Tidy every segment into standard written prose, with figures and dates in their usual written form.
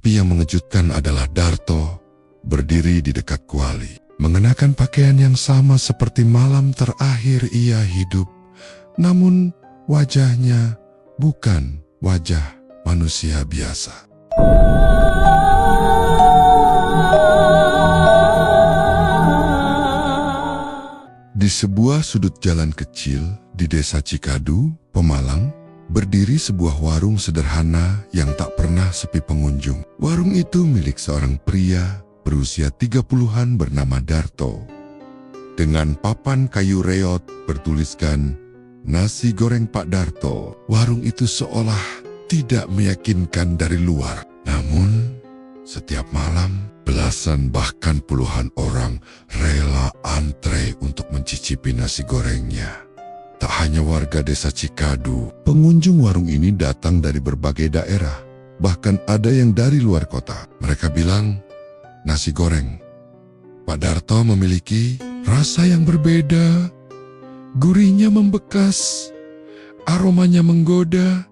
Tapi yang mengejutkan adalah Darto berdiri di dekat kuali, mengenakan pakaian yang sama seperti malam terakhir ia hidup. Namun wajahnya bukan wajah manusia biasa. Di sebuah sudut jalan kecil di desa Cikadu, Pemalang, berdiri sebuah warung sederhana yang tak pernah sepi pengunjung. Warung itu milik seorang pria berusia 30-an bernama Darto. Dengan papan kayu reot bertuliskan "Nasi goreng Pak Darto", warung itu seolah tidak meyakinkan dari luar. Namun, setiap malam, belasan bahkan puluhan orang rela antre untuk mencicipi nasi gorengnya. Tak hanya warga desa Cikadu, pengunjung warung ini datang dari berbagai daerah. Bahkan ada yang dari luar kota. Mereka bilang, nasi goreng Pak Darto memiliki rasa yang berbeda. Gurihnya membekas, aromanya menggoda,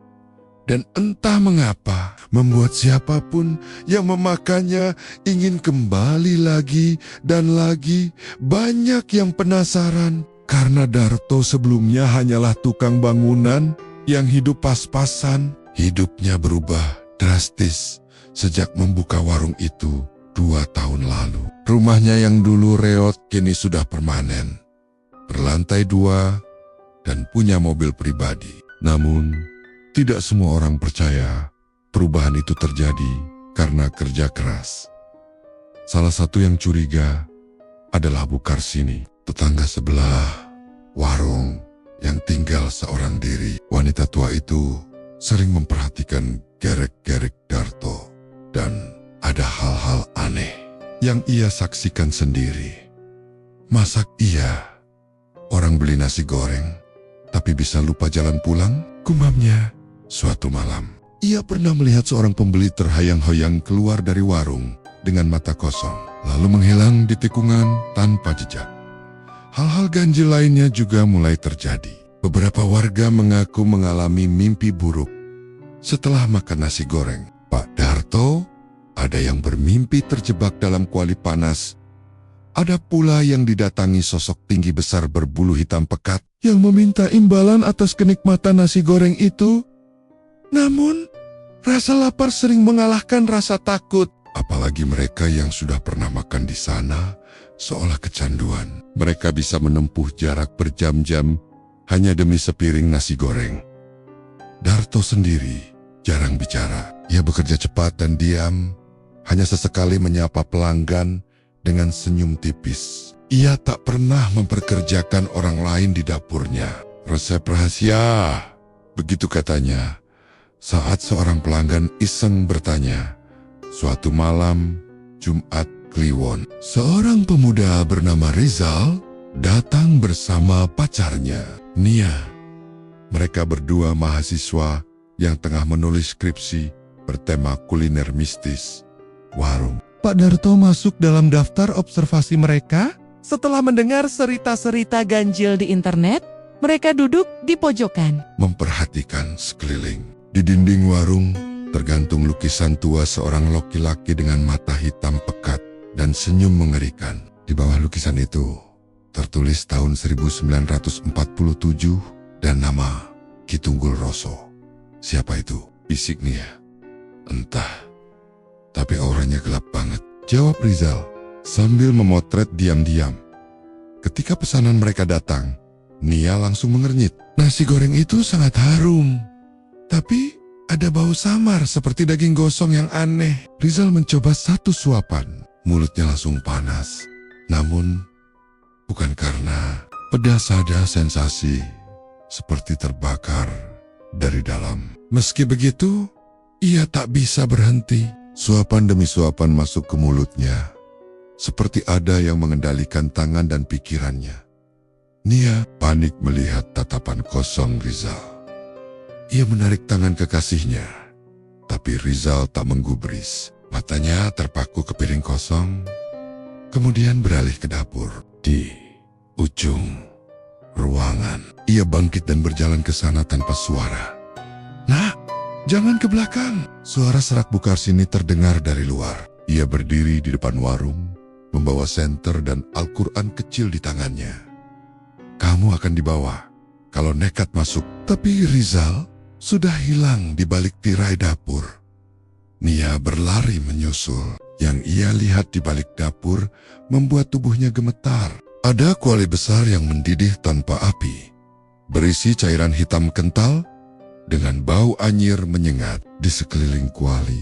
dan entah mengapa membuat siapapun yang memakannya ingin kembali lagi dan lagi. Banyak yang penasaran karena Darto sebelumnya hanyalah tukang bangunan yang hidup pas-pasan. Hidupnya berubah drastis sejak membuka warung itu 2 tahun lalu. Rumahnya yang dulu reot kini sudah permanen, berlantai 2 dan punya mobil pribadi. Namun, tidak semua orang percaya perubahan itu terjadi karena kerja keras. Salah satu yang curiga adalah Bu Karsini, tetangga sebelah warung yang tinggal seorang diri. Wanita tua itu sering memperhatikan gerek-gerek Darto dan ada hal-hal aneh yang ia saksikan sendiri. Masak iya, orang beli nasi goreng, tapi bisa lupa jalan pulang, gumamnya. Suatu malam, ia pernah melihat seorang pembeli terhayang-hayang keluar dari warung dengan mata kosong, lalu menghilang di tikungan tanpa jejak. Hal-hal ganjil lainnya juga mulai terjadi. Beberapa warga mengaku mengalami mimpi buruk setelah makan nasi goreng Pak Darto. Ada yang bermimpi terjebak dalam kuali panas. Ada pula yang didatangi sosok tinggi besar berbulu hitam pekat yang meminta imbalan atas kenikmatan nasi goreng itu. Namun, rasa lapar sering mengalahkan rasa takut. Apalagi mereka yang sudah pernah makan di sana, seolah kecanduan. Mereka bisa menempuh jarak berjam-jam hanya demi sepiring nasi goreng. Darto sendiri jarang bicara. Ia bekerja cepat dan diam, hanya sesekali menyapa pelanggan dengan senyum tipis. Ia tak pernah memperkerjakan orang lain di dapurnya. Resep rahasia, begitu katanya. Saat seorang pelanggan iseng bertanya, suatu malam Jumat Kliwon, seorang pemuda bernama Rizal datang bersama pacarnya, Nia. Mereka berdua mahasiswa yang tengah menulis skripsi bertema kuliner mistis. Warung Pak Darto masuk dalam daftar observasi mereka. Setelah mendengar cerita-cerita ganjil di internet, mereka duduk di pojokan, memperhatikan sekeliling. Di dinding warung tergantung lukisan tua seorang laki-laki dengan mata hitam pekat dan senyum mengerikan. Di bawah lukisan itu tertulis tahun 1947 dan nama Ki Tunggul Roso. Siapa itu? Bisik Nia. Entah. Tapi auranya gelap banget, jawab Rizal sambil memotret diam-diam. Ketika pesanan mereka datang, Nia langsung mengernyit. Nasi goreng itu sangat harum, tapi ada bau samar seperti daging gosong yang aneh. Rizal mencoba satu suapan, mulutnya langsung panas. Namun, bukan karena pedas, ada sensasi seperti terbakar dari dalam. Meski begitu, ia tak bisa berhenti. Suapan demi suapan masuk ke mulutnya, seperti ada yang mengendalikan tangan dan pikirannya. Nia panik melihat tatapan kosong Rizal. Ia menarik tangan kekasihnya, tapi Rizal tak menggubris. Matanya terpaku ke piring kosong, kemudian beralih ke dapur. Di ujung ruangan, ia bangkit dan berjalan ke sana tanpa suara. Nah, Jangan ke belakang. Suara serak Bukarsini terdengar dari luar. Ia berdiri di depan warung, membawa senter dan Al-Quran kecil di tangannya. Kamu akan dibawa kalau nekat masuk. Tapi Rizal sudah hilang di balik tirai dapur. Nia berlari menyusul. Yang ia lihat di balik dapur membuat tubuhnya gemetar. Ada kuali besar yang mendidih tanpa api, berisi cairan hitam kental dengan bau anyir menyengat. Di sekeliling kuali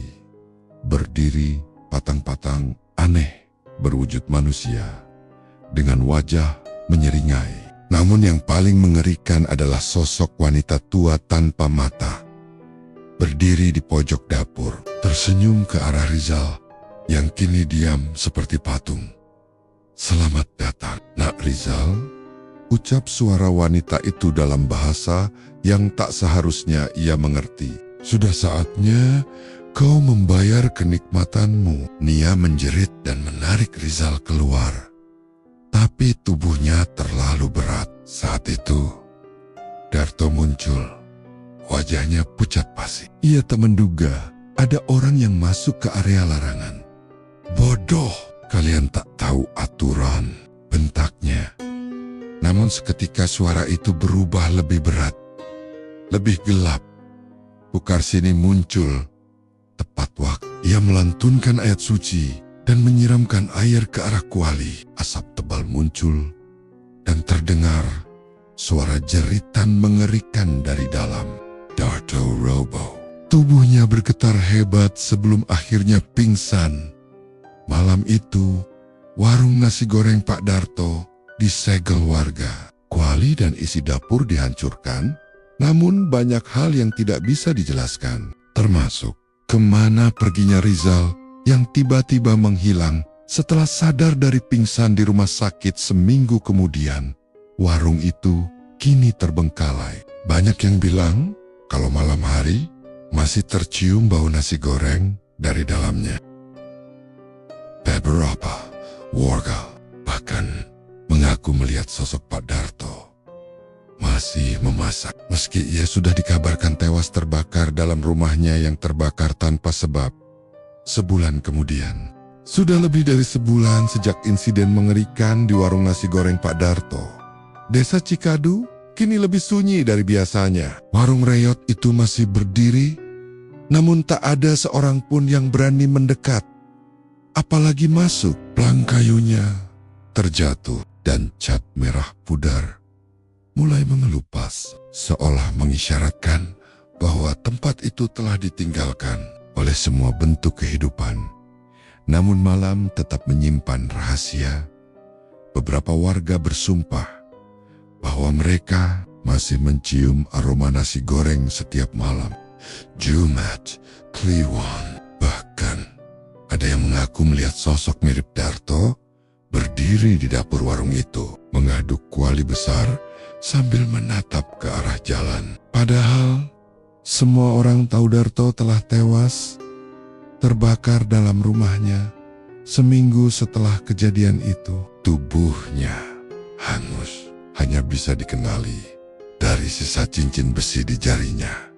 berdiri patang-patang aneh berwujud manusia dengan wajah menyeringai. Namun yang paling mengerikan adalah sosok wanita tua tanpa mata, berdiri di pojok dapur, tersenyum ke arah Rizal yang kini diam seperti patung. Selamat datang, Nak Rizal, ucap suara wanita itu dalam bahasa yang tak seharusnya ia mengerti. Sudah saatnya kau membayar kenikmatanmu. Nia menjerit dan menarik Rizal keluar. Tapi tubuhnya terlalu berat. Saat itu, Darto muncul. Wajahnya pucat pasi. Ia tak menduga ada orang yang masuk ke area larangan. Bodoh, kalian tak tahu aturan, bentaknya. Namun seketika suara itu berubah lebih berat, lebih gelap. Bukarsini muncul tepat waktu. Ia melantunkan ayat suci dan menyiramkan air ke arah kuali. Asap tebal muncul dan terdengar suara jeritan mengerikan dari dalam. Darto roboh. Tubuhnya bergetar hebat sebelum akhirnya pingsan. Malam itu, warung nasi goreng Pak Darto disegel warga. Kuali dan isi dapur dihancurkan, namun banyak hal yang tidak bisa dijelaskan. Termasuk kemana perginya Rizal yang tiba-tiba menghilang setelah sadar dari pingsan di rumah sakit seminggu kemudian. Warung itu kini terbengkalai. Banyak yang bilang kalau malam hari masih tercium bau nasi goreng dari dalamnya. Beberapa warga bahkan mengaku melihat sosok Pak Darto masih memasak. Meski ia sudah dikabarkan tewas terbakar dalam rumahnya yang terbakar tanpa sebab. Sebulan kemudian, sudah lebih dari sebulan sejak insiden mengerikan di warung nasi goreng Pak Darto, Desa Cikadu kini lebih sunyi dari biasanya. Warung reyot itu masih berdiri, namun tak ada seorang pun yang berani mendekat. Apalagi masuk. Plang kayunya terjatuh dan cat merah pudar mulai mengelupas, seolah mengisyaratkan bahwa tempat itu telah ditinggalkan oleh semua bentuk kehidupan. Namun malam tetap menyimpan rahasia. Beberapa warga bersumpah bahwa mereka masih mencium aroma nasi goreng setiap malam. Jumat, Kliwon, bahkan ada yang mengaku melihat sosok mirip Darto berdiri di dapur warung itu, mengaduk kuali besar sambil menatap ke arah jalan. Padahal semua orang tahu Darto telah tewas, terbakar dalam rumahnya seminggu setelah kejadian itu. Tubuhnya hangus, hanya bisa dikenali dari sisa cincin besi di jarinya.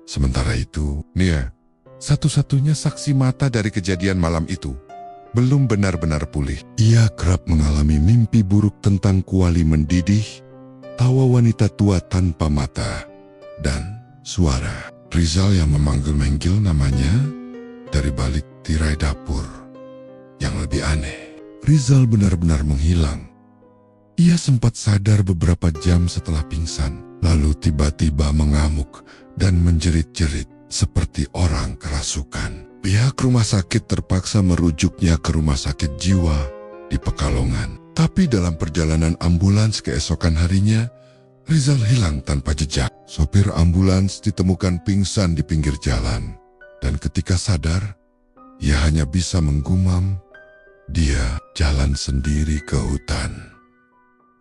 Sementara itu, Nia, satu-satunya saksi mata dari kejadian malam itu, belum benar-benar pulih. Ia kerap mengalami mimpi buruk tentang kuali mendidih, tawa wanita tua tanpa mata, dan suara Rizal yang memanggil-manggil namanya dari balik tirai dapur. Yang lebih aneh, Rizal benar-benar menghilang. Ia sempat sadar beberapa jam setelah pingsan, lalu tiba-tiba mengamuk dan menjerit-jerit seperti orang kerasukan. Pihak rumah sakit terpaksa merujuknya ke rumah sakit jiwa di Pekalongan. Tapi dalam perjalanan ambulans keesokan harinya, Rizal hilang tanpa jejak. Sopir ambulans ditemukan pingsan di pinggir jalan. Dan ketika sadar, ia hanya bisa menggumam. Dia jalan sendiri ke hutan.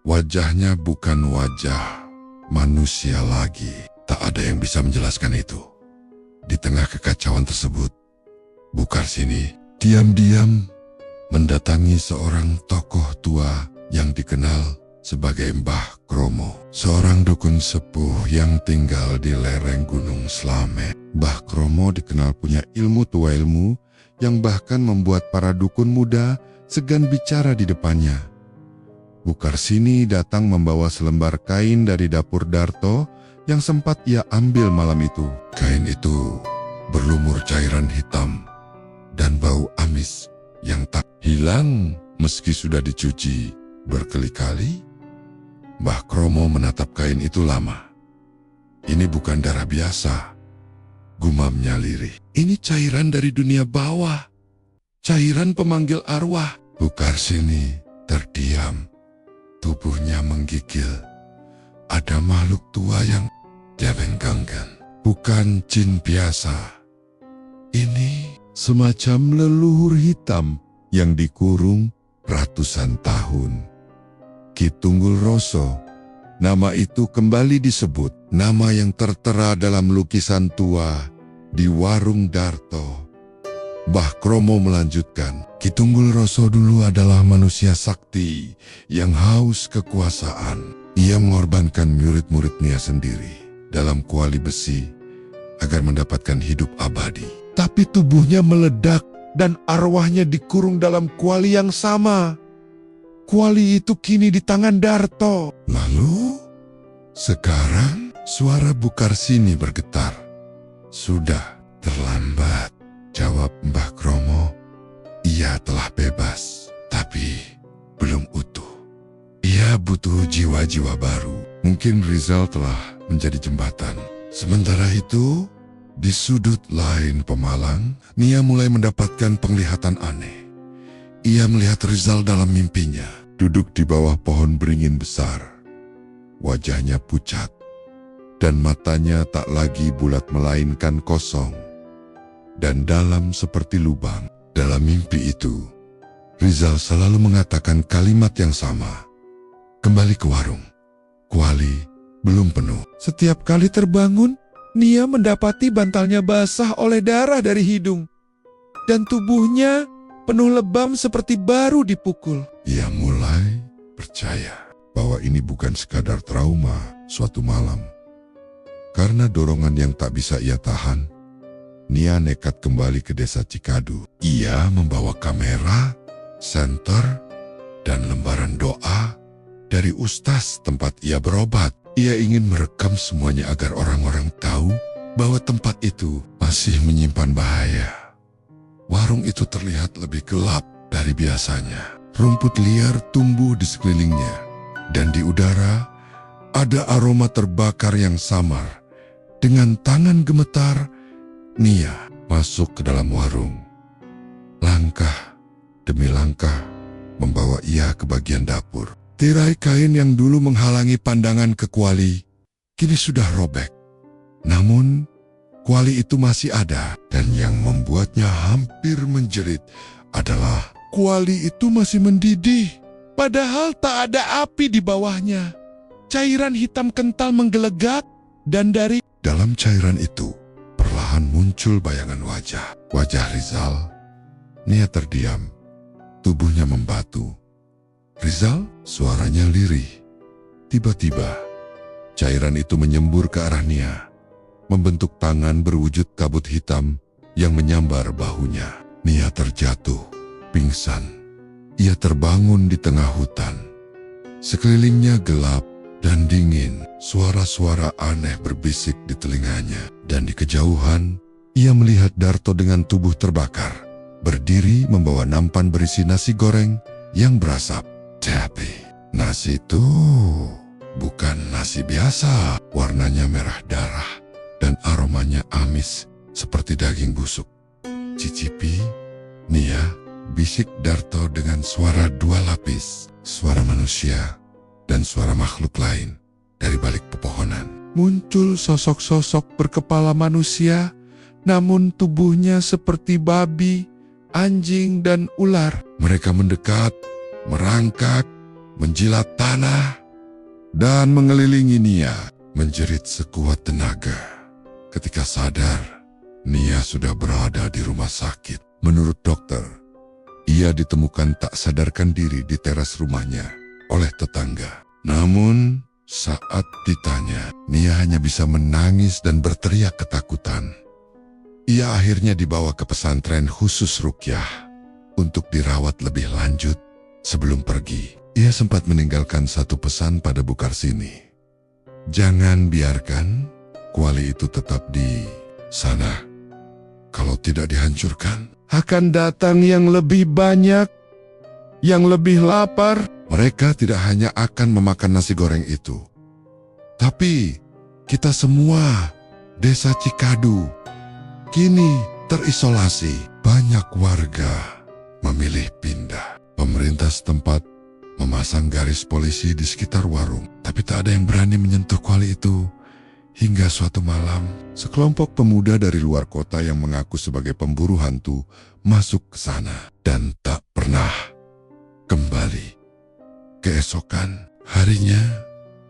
Wajahnya bukan wajah manusia lagi. Tak ada yang bisa menjelaskan itu. Di tengah kekacauan tersebut, Bukarsini diam-diam mendatangi seorang tokoh tua yang dikenal sebagai Mbah Kromo, seorang dukun sepuh yang tinggal di lereng Gunung Slamet. Mbah Kromo dikenal punya ilmu tua ilmu yang bahkan membuat para dukun muda segan bicara di depannya. Bu Karsini datang membawa selembar kain dari dapur Darto yang sempat ia ambil malam itu. Kain itu berlumur cairan hitam dan bau amis yang tak hilang meski sudah dicuci berkali-kali. Mbah Kromo menatap kain itu lama. Ini bukan darah biasa, gumamnya lirih. Ini cairan dari dunia bawah, cairan pemanggil arwah. Bu Karsini terdiam, tubuhnya menggigil. Ada makhluk tua yang dia benggangkan. Bukan jin biasa. Ini semacam leluhur hitam yang dikurung ratusan tahun. Ki Tunggul Roso, nama itu kembali disebut, nama yang tertera dalam lukisan tua di warung Darto. Mbah Kromo melanjutkan, Ki Tunggul Roso dulu adalah manusia sakti yang haus kekuasaan. Ia mengorbankan murid-muridnya sendiri dalam kuali besi agar mendapatkan hidup abadi. Tapi tubuhnya meledak dan arwahnya dikurung dalam kuali yang sama. Kuali itu kini di tangan Darto. Lalu, sekarang suara Bu Karsini bergetar. Sudah terlambat, jawab Mbah Kromo. Ia telah bebas, tapi belum utuh. Ia butuh jiwa-jiwa baru. Mungkin Rizal telah menjadi jembatan. Sementara itu, di sudut lain Pemalang, Nia mulai mendapatkan penglihatan aneh. Ia melihat Rizal dalam mimpinya, duduk di bawah pohon beringin besar. Wajahnya pucat, dan matanya tak lagi bulat melainkan kosong, dan dalam seperti lubang. Dalam mimpi itu, Rizal selalu mengatakan kalimat yang sama. Kembali ke warung. Kuali belum penuh. Setiap kali terbangun, Nia mendapati bantalnya basah oleh darah dari hidung. Dan tubuhnya penuh lebam seperti baru dipukul. Ia mulai percaya bahwa ini bukan sekadar trauma suatu malam. Karena dorongan yang tak bisa ia tahan, Nia nekat kembali ke desa Cikadu. Ia membawa kamera, senter, dan lembaran doa dari ustaz tempat ia berobat. Ia ingin merekam semuanya agar orang-orang tahu bahwa tempat itu masih menyimpan bahaya. Warung itu terlihat lebih gelap dari biasanya. Rumput liar tumbuh di sekelilingnya, dan di udara ada aroma terbakar yang samar. Dengan tangan gemetar, Nia masuk ke dalam warung. Langkah demi langkah membawa ia ke bagian dapur. Tirai kain yang dulu menghalangi pandangan ke kuali, kini sudah robek. Namun, kuali itu masih ada, dan yang membuatnya hampir menjerit adalah kuali itu masih mendidih. Padahal tak ada api di bawahnya. Cairan hitam kental menggelegak, dan dari dalam cairan itu, perlahan muncul bayangan wajah. Wajah Rizal. Nia terdiam, tubuhnya membatu. Rizal, suaranya lirih. Tiba-tiba, cairan itu menyembur ke arah Nia, membentuk tangan berwujud kabut hitam yang menyambar bahunya. Nia terjatuh, pingsan. Ia terbangun di tengah hutan. Sekelilingnya gelap dan dingin. Suara-suara aneh berbisik di telinganya. Dan di kejauhan, ia melihat Darto dengan tubuh terbakar, berdiri membawa nampan berisi nasi goreng yang berasap. Tapi nasi itu bukan nasi biasa. Warnanya merah darah dan aromanya amis seperti daging busuk. Cicipi, Nia, bisik Darto dengan suara dua lapis. Suara manusia dan suara makhluk lain dari balik pepohonan. Muncul sosok-sosok berkepala manusia, namun tubuhnya seperti babi, anjing, dan ular. Mereka mendekat, merangkak, menjilat tanah, dan mengelilingi Nia. Menjerit sekuat tenaga. Ketika sadar, Nia sudah berada di rumah sakit. Menurut dokter, ia ditemukan tak sadarkan diri di teras rumahnya oleh tetangga. Namun, saat ditanya, Nia hanya bisa menangis dan berteriak ketakutan. Ia akhirnya dibawa ke pesantren khusus ruqyah untuk dirawat lebih lanjut. Sebelum pergi, ia sempat meninggalkan satu pesan pada Bu Karsini. Jangan biarkan kuali itu tetap di sana. Kalau tidak dihancurkan, akan datang yang lebih banyak, yang lebih lapar. Mereka tidak hanya akan memakan nasi goreng itu, tapi kita semua, Desa Cikadu, kini terisolasi. Banyak warga memilih pindah. Pemerintah setempat memasang garis polisi di sekitar warung, tapi tak ada yang berani menyentuh kuali itu. Hingga suatu malam, sekelompok pemuda dari luar kota yang mengaku sebagai pemburu hantu masuk ke sana dan tak pernah kembali. Keesokan harinya,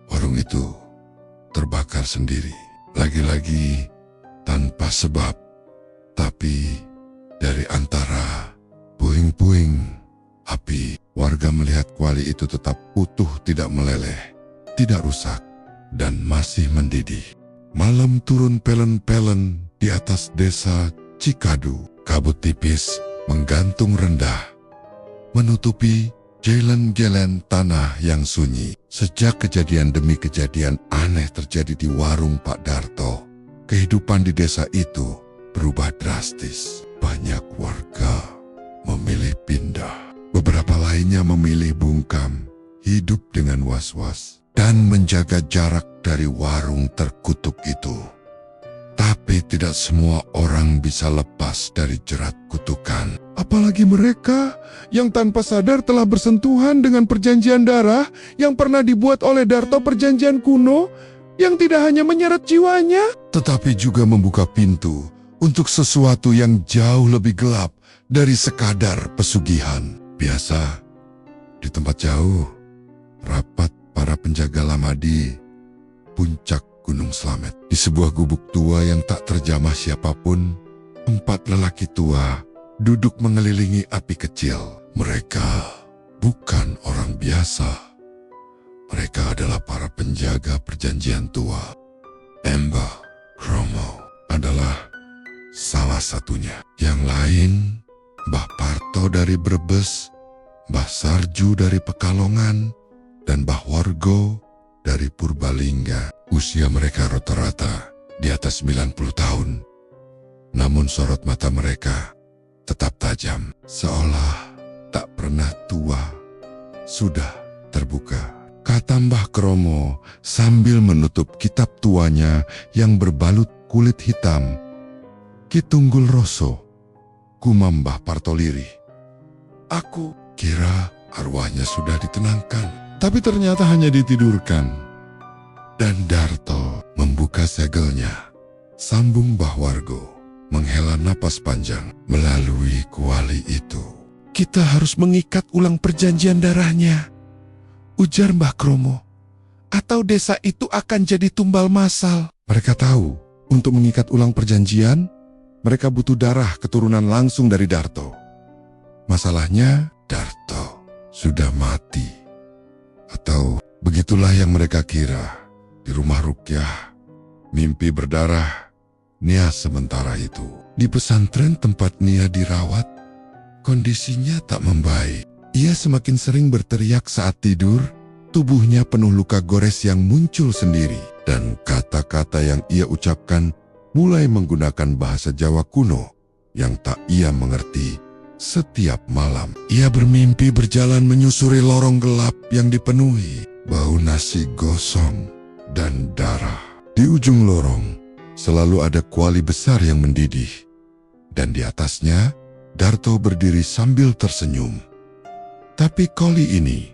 warung itu terbakar sendiri. Lagi-lagi tanpa sebab, tapi dari antara puing-puing api, warga melihat kuali itu tetap utuh, tidak meleleh, tidak rusak, dan masih mendidih. Malam turun pelen-pelen di atas desa Cikadu. Kabut tipis menggantung rendah, menutupi jalan-jalan tanah yang sunyi. Sejak kejadian demi kejadian aneh terjadi di warung Pak Darto, kehidupan di desa itu berubah drastis. Banyak warga memilih pindah. Beberapa lainnya memilih bungkam, hidup dengan was-was, dan menjaga jarak dari warung terkutuk itu. Tapi tidak semua orang bisa lepas dari jerat kutukan. Apalagi mereka yang tanpa sadar telah bersentuhan dengan perjanjian darah yang pernah dibuat oleh Darto, perjanjian kuno yang tidak hanya menyeret jiwanya, tetapi juga membuka pintu untuk sesuatu yang jauh lebih gelap dari sekadar pesugihan. Biasa, di tempat jauh, rapat para penjaga lama di puncak Gunung Slamet. Di sebuah gubuk tua yang tak terjamah siapapun, 4 lelaki tua duduk mengelilingi api kecil. Mereka bukan orang biasa. Mereka adalah para penjaga perjanjian tua. Mbah Kromo adalah salah satunya. Yang lain, Mbah Parto dari Brebes, Mbah Sarju dari Pekalongan, dan Mbah Wargo dari Purbalingga. Usia mereka rata-rata di atas 90 tahun. Namun sorot mata mereka tetap tajam, seolah tak pernah tua. Sudah terbuka, kata Mbah Kromo sambil menutup kitab tuanya yang berbalut kulit hitam. Ki Tunggul Roso, gumam Mbah Partoliri. Aku kira arwahnya sudah ditenangkan, tapi ternyata hanya ditidurkan. Dan Darto membuka segelnya. Sambung Mbah Wargo, menghela napas panjang. Melalui kuali itu, kita harus mengikat ulang perjanjian darahnya, ujar Mbah Kromo. Atau desa itu akan jadi tumbal massal. Mereka tahu, untuk mengikat ulang perjanjian, mereka butuh darah keturunan langsung dari Darto. Masalahnya, Darto sudah mati. Atau begitulah yang mereka kira. Di rumah ruqyah, mimpi berdarah, Nia sementara itu. Di pesantren tempat Nia dirawat, kondisinya tak membaik. Ia semakin sering berteriak saat tidur, tubuhnya penuh luka gores yang muncul sendiri. Dan kata-kata yang ia ucapkan mulai menggunakan bahasa Jawa kuno yang tak ia mengerti. Setiap malam, ia bermimpi berjalan menyusuri lorong gelap yang dipenuhi bau nasi gosong dan darah. Di ujung lorong selalu ada kuali besar yang mendidih, dan di atasnya Darto berdiri sambil tersenyum. Tapi kali ini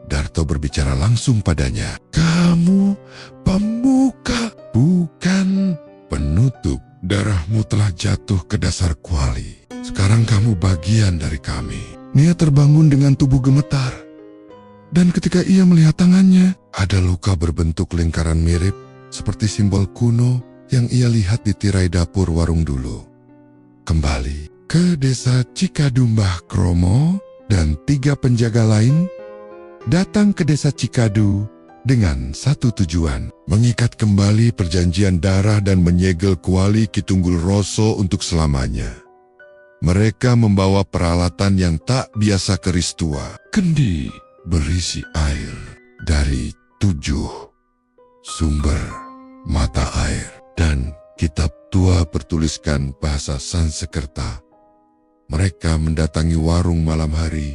Darto berbicara langsung padanya. Kamu pemuka, bukan penutup. Darahmu telah jatuh ke dasar kuali. Sekarang kamu bagian dari kami. Nia terbangun dengan tubuh gemetar. Dan ketika ia melihat tangannya, ada luka berbentuk lingkaran mirip seperti simbol kuno yang ia lihat di tirai dapur warung dulu. Kembali ke desa Cikadu, Mbah Kromo dan 3 penjaga lain datang ke desa Cikadu dengan satu tujuan, mengikat kembali perjanjian darah dan menyegel kuali Kitunggul Roso untuk selamanya. Mereka membawa peralatan yang tak biasa keris tua, kendi berisi air dari 7 sumber mata air, dan kitab tua bertuliskan bahasa Sansekerta. Mereka mendatangi warung malam hari,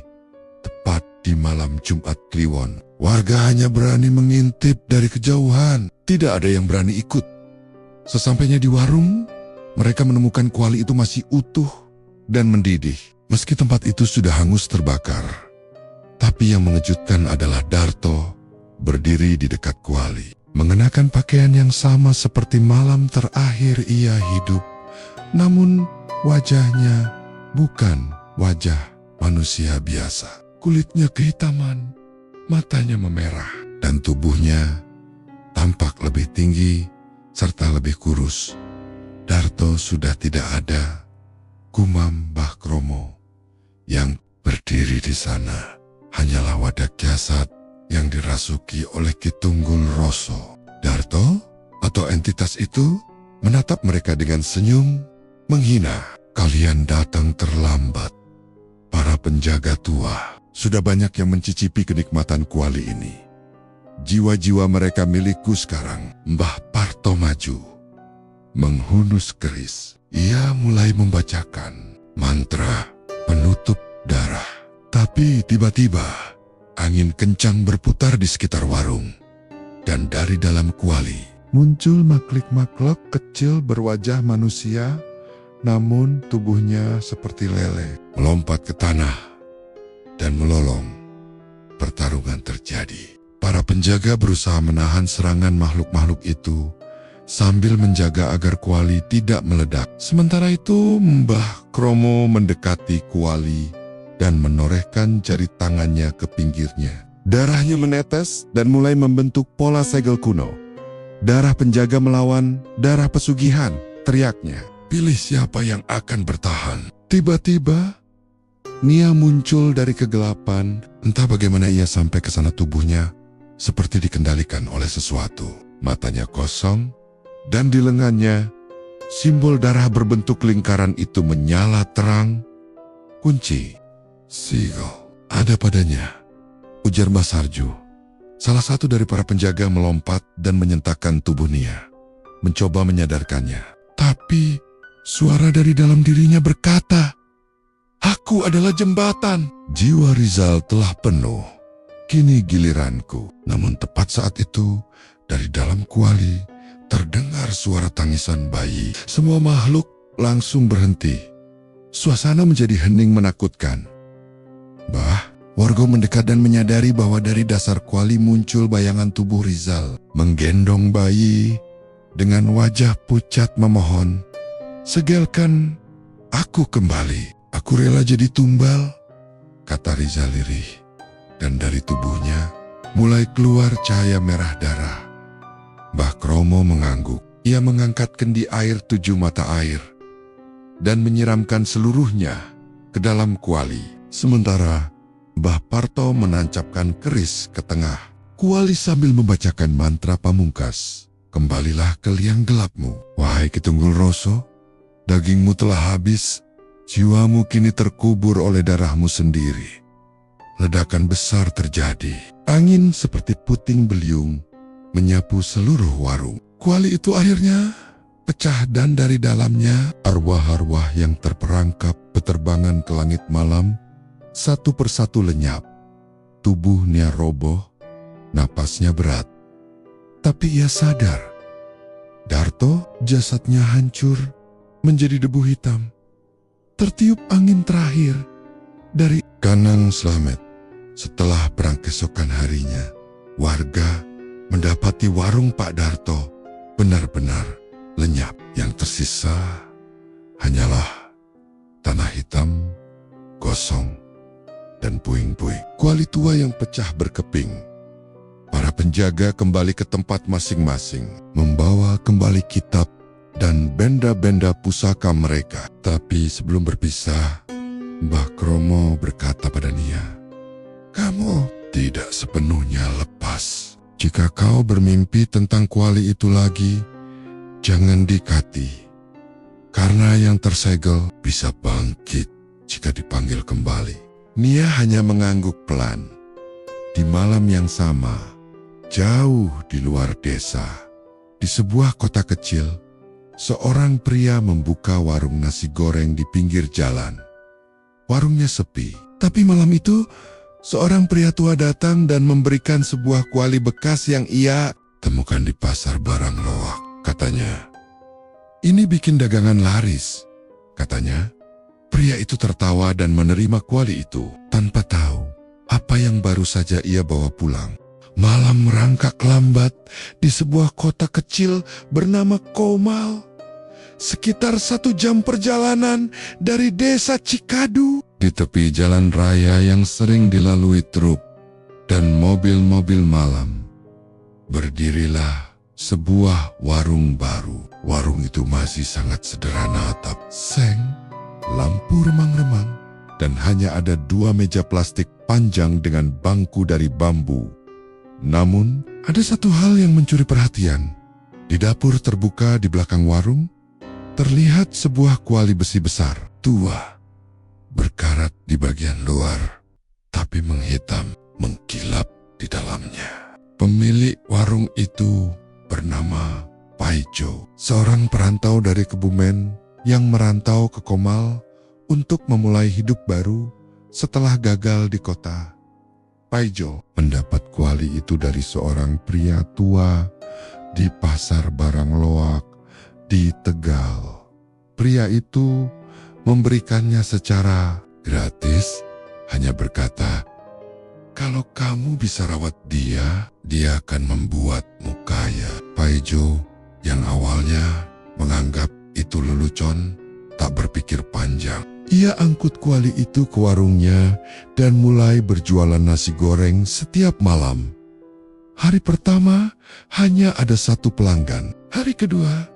tepat di malam Jumat Kliwon. Warga hanya berani mengintip dari kejauhan, tidak ada yang berani ikut. Sesampainya di warung, mereka menemukan kuali itu masih utuh dan mendidih, meski tempat itu sudah hangus terbakar. Tapi yang mengejutkan adalah Darto berdiri di dekat kuali, mengenakan pakaian yang sama seperti malam terakhir ia hidup. Namun wajahnya bukan wajah manusia biasa. Kulitnya kehitaman, matanya memerah, dan tubuhnya tampak lebih tinggi serta lebih kurus. Darto sudah tidak ada. Gumam Mbah Kromo yang berdiri di sana hanyalah wadah jasad yang dirasuki oleh Kitunggul Roso. Darto atau entitas itu menatap mereka dengan senyum menghina. Kalian datang terlambat. Para penjaga tua sudah banyak yang mencicipi kenikmatan kuali ini. Jiwa-jiwa mereka milikku sekarang. Mbah Parto maju, menghunus keris. Ia mulai membacakan mantra penutup darah. Tapi tiba-tiba angin kencang berputar di sekitar warung. Dan dari dalam kuali muncul makhluk-makhluk kecil berwajah manusia, namun tubuhnya seperti lele, melompat ke tanah dan melolong. Pertarungan terjadi. Para penjaga berusaha menahan serangan makhluk-makhluk itu sambil menjaga agar kuali tidak meledak. Sementara itu, Mbah Kromo mendekati kuali dan menorehkan jari tangannya ke pinggirnya. Darahnya menetes dan mulai membentuk pola segel kuno. Darah penjaga melawan darah pesugihan, teriaknya. Pilih siapa yang akan bertahan. Tiba-tiba, Nia muncul dari kegelapan. Entah bagaimana ia sampai ke sana, tubuhnya seperti dikendalikan oleh sesuatu. Matanya kosong, dan di lengannya, simbol darah berbentuk lingkaran itu menyala terang. Kunci Sigil ada padanya, ujar Mbah Sarju. Salah satu dari para penjaga melompat dan menyentakkan tubuh Nia, mencoba menyadarkannya. Tapi suara dari dalam dirinya berkata, "Aku adalah jembatan." Jiwa Rizal telah penuh. Kini giliranku. Namun tepat saat itu, dari dalam kuali terdengar suara tangisan bayi. Semua makhluk langsung berhenti. Suasana menjadi hening menakutkan. Bah, warga mendekat dan menyadari bahwa dari dasar kuali muncul bayangan tubuh Rizal, menggendong bayi dengan wajah pucat memohon, "Segelkan aku kembali. Aku rela jadi tumbal," kata Rizal lirih. Dan dari tubuhnya mulai keluar cahaya merah darah. Mbah Kromo mengangguk. Ia mengangkat kendi air 7 mata air dan menyiramkan seluruhnya ke dalam kuali. Sementara Mbah Parto menancapkan keris ke tengah kuali sambil membacakan mantra pamungkas. "Kembalilah ke liang gelapmu, wahai Kitunggul Roso. Dagingmu telah habis, jiwamu kini terkubur oleh darahmu sendiri." Ledakan besar terjadi. Angin seperti puting beliung menyapu seluruh warung. Kuali itu akhirnya pecah dan dari dalamnya arwah-arwah yang terperangkap beterbangan ke langit malam satu persatu lenyap. Tubuhnya roboh, napasnya berat. Tapi ia sadar. Darto, jasadnya hancur menjadi debu hitam. Tertiup angin terakhir dari Kanang Slamet. Setelah perang keesokan harinya, warga mendapati warung Pak Darto benar-benar lenyap. Yang tersisa hanyalah tanah hitam, gosong, dan puing-puing. Kuali tua yang pecah berkeping. Para penjaga kembali ke tempat masing-masing, membawa kembali kitab dan benda-benda pusaka mereka. Tapi sebelum berpisah, Mbah Kromo berkata pada Nia, "Kamu tidak sepenuhnya lepas. Jika kau bermimpi tentang kuali itu lagi, jangan dekati. Karena yang tersegel bisa bangkit jika dipanggil kembali. Nia hanya mengangguk pelan. Di malam yang sama, jauh di luar desa, di sebuah kota kecil, seorang pria membuka warung nasi goreng di pinggir jalan. Warungnya sepi, tapi malam itu seorang pria tua datang dan memberikan sebuah kuali bekas yang ia temukan di pasar barang loak. Katanya, "Ini bikin dagangan laris." Katanya, pria itu tertawa dan menerima kuali itu tanpa tahu apa yang baru saja ia bawa pulang. Malam merangkak lambat di sebuah kota kecil bernama Komal. Sekitar 1 jam perjalanan dari desa Cikadu. Di tepi jalan raya yang sering dilalui truk dan mobil-mobil malam, berdirilah sebuah warung baru. Warung itu masih sangat sederhana, atap seng, lampu remang-remang, dan hanya ada 2 meja plastik panjang dengan bangku dari bambu. Namun, ada satu hal yang mencuri perhatian. Di dapur terbuka di belakang warung, terlihat sebuah kuali besi besar, tua, berkarat di bagian luar, tapi menghitam, mengkilap di dalamnya. Pemilik warung itu bernama Paijo, seorang perantau dari Kebumen yang merantau ke Komal untuk memulai hidup baru setelah gagal di kota. Paijo mendapat kuali itu dari seorang pria tua di pasar barang loak di Tegal. Pria itu memberikannya secara gratis, hanya berkata, "Kalau kamu bisa rawat dia, dia akan membuatmu kaya." Paijo yang awalnya menganggap itu lelucon, tak berpikir panjang. Ia angkut kuali itu ke warungnya dan mulai berjualan nasi goreng setiap malam. Hari pertama hanya ada 1 pelanggan. Hari kedua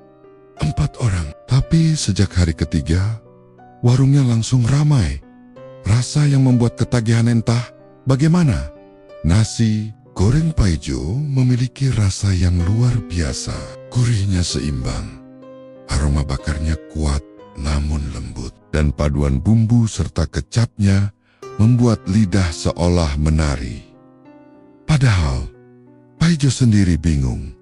4 orang. Tapi sejak hari ketiga, warungnya langsung ramai. Rasa yang membuat ketagihan entah bagaimana. Nasi goreng Paijo memiliki rasa yang luar biasa. Gurihnya seimbang. Aroma bakarnya kuat namun lembut. Dan paduan bumbu serta kecapnya membuat lidah seolah menari. Padahal, Paijo sendiri bingung.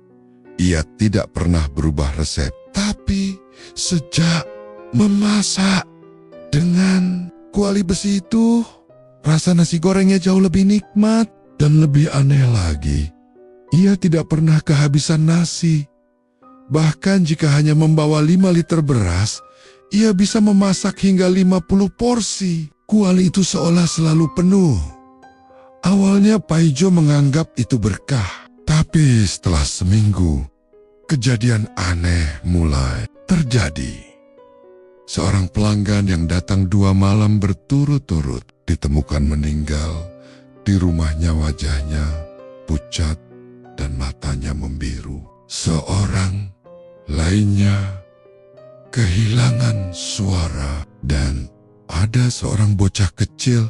Ia tidak pernah berubah resep. Tapi sejak memasak dengan kuali besi itu, rasa nasi gorengnya jauh lebih nikmat. Dan lebih aneh lagi, ia tidak pernah kehabisan nasi. Bahkan jika hanya membawa 5 liter beras, ia bisa memasak hingga 50 porsi. Kuali itu seolah selalu penuh. Awalnya Paijo menganggap itu berkah. Tapi setelah seminggu, kejadian aneh mulai terjadi. Seorang pelanggan yang datang 2 malam berturut-turut ditemukan meninggal. Di rumahnya wajahnya pucat dan matanya membiru. Seorang lainnya kehilangan suara, dan ada seorang bocah kecil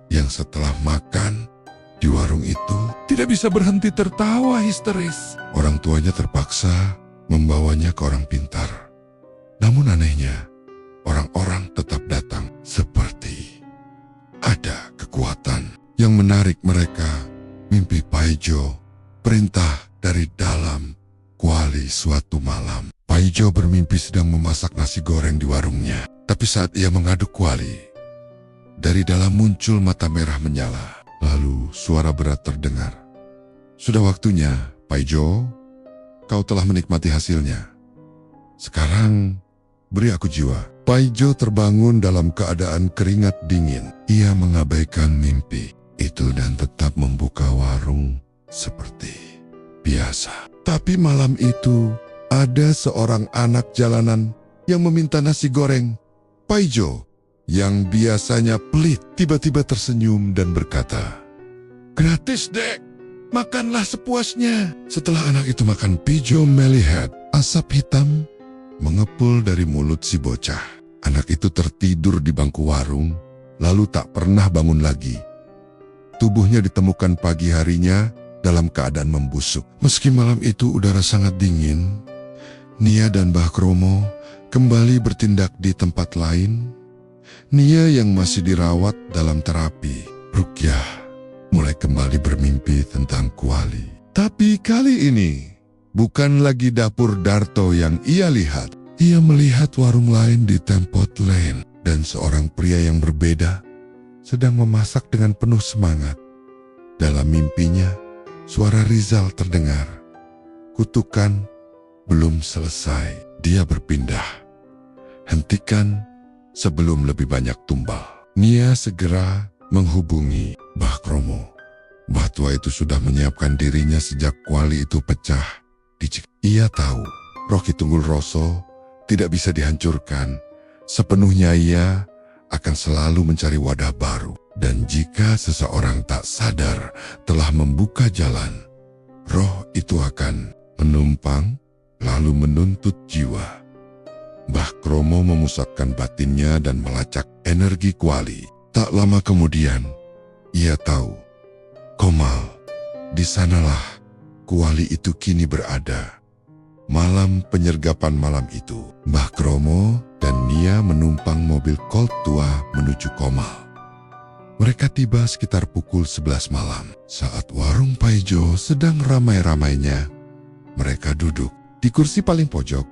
yang setelah makan di warung itu tidak bisa berhenti tertawa histeris. Orang tuanya terpaksa membawanya ke orang pintar. Namun anehnya, orang-orang tetap datang, seperti ada kekuatan yang menarik mereka. Mimpi Paijo, perintah dari dalam kuali. Suatu malam, Paijo bermimpi sedang memasak nasi goreng di warungnya. Tapi saat ia mengaduk kuali, dari dalam muncul mata merah menyala. Lalu suara berat terdengar. "Sudah waktunya, Paijo. Kau telah menikmati hasilnya. Sekarang beri aku jiwa." Paijo terbangun dalam keadaan keringat dingin. Ia mengabaikan mimpi itu dan tetap membuka warung seperti biasa. Tapi malam itu, ada seorang anak jalanan yang meminta nasi goreng. Paijo, yang biasanya pelit, tiba-tiba tersenyum dan berkata, "Gratis, Dek. Makanlah sepuasnya." Setelah anak itu makan, Paijo melihat asap hitam mengepul dari mulut si bocah. Anak itu tertidur di bangku warung, lalu tak pernah bangun lagi. Tubuhnya ditemukan pagi harinya dalam keadaan membusuk. Meski malam itu udara sangat dingin, Nia dan Mbah Kromo kembali bertindak di tempat lain. Nia yang masih dirawat dalam terapi ruqyah mulai kembali bermimpi tentang kuali. Tapi kali ini bukan lagi dapur Darto yang ia lihat. Ia melihat warung lain di Tempot Lane dan seorang pria yang berbeda sedang memasak dengan penuh semangat. Dalam mimpinya, suara Rizal terdengar. Kutukan belum selesai. Dia berpindah. Hentikan sebelum lebih banyak tumbal. Nia segera menghubungi Mbah Kromo. Mbah tua itu sudah menyiapkan dirinya sejak kuali itu pecah. Ia tahu roh Ki Tunggul Roso tidak bisa dihancurkan. Sepenuhnya ia akan selalu mencari wadah baru. Dan jika seseorang tak sadar telah membuka jalan, roh itu akan menumpang lalu menuntut jiwa. Mbah Kromo memusatkan batinnya dan melacak energi kuali. Tak lama kemudian, ia tahu, Komal, di sanalah kuali itu kini berada. Malam penyergapan malam itu, Mbah Kromo dan Nia menumpang mobil Colt tua menuju Komal. Mereka tiba sekitar pukul 11 malam. Saat warung Paijo sedang ramai-ramainya, mereka duduk di kursi paling pojok,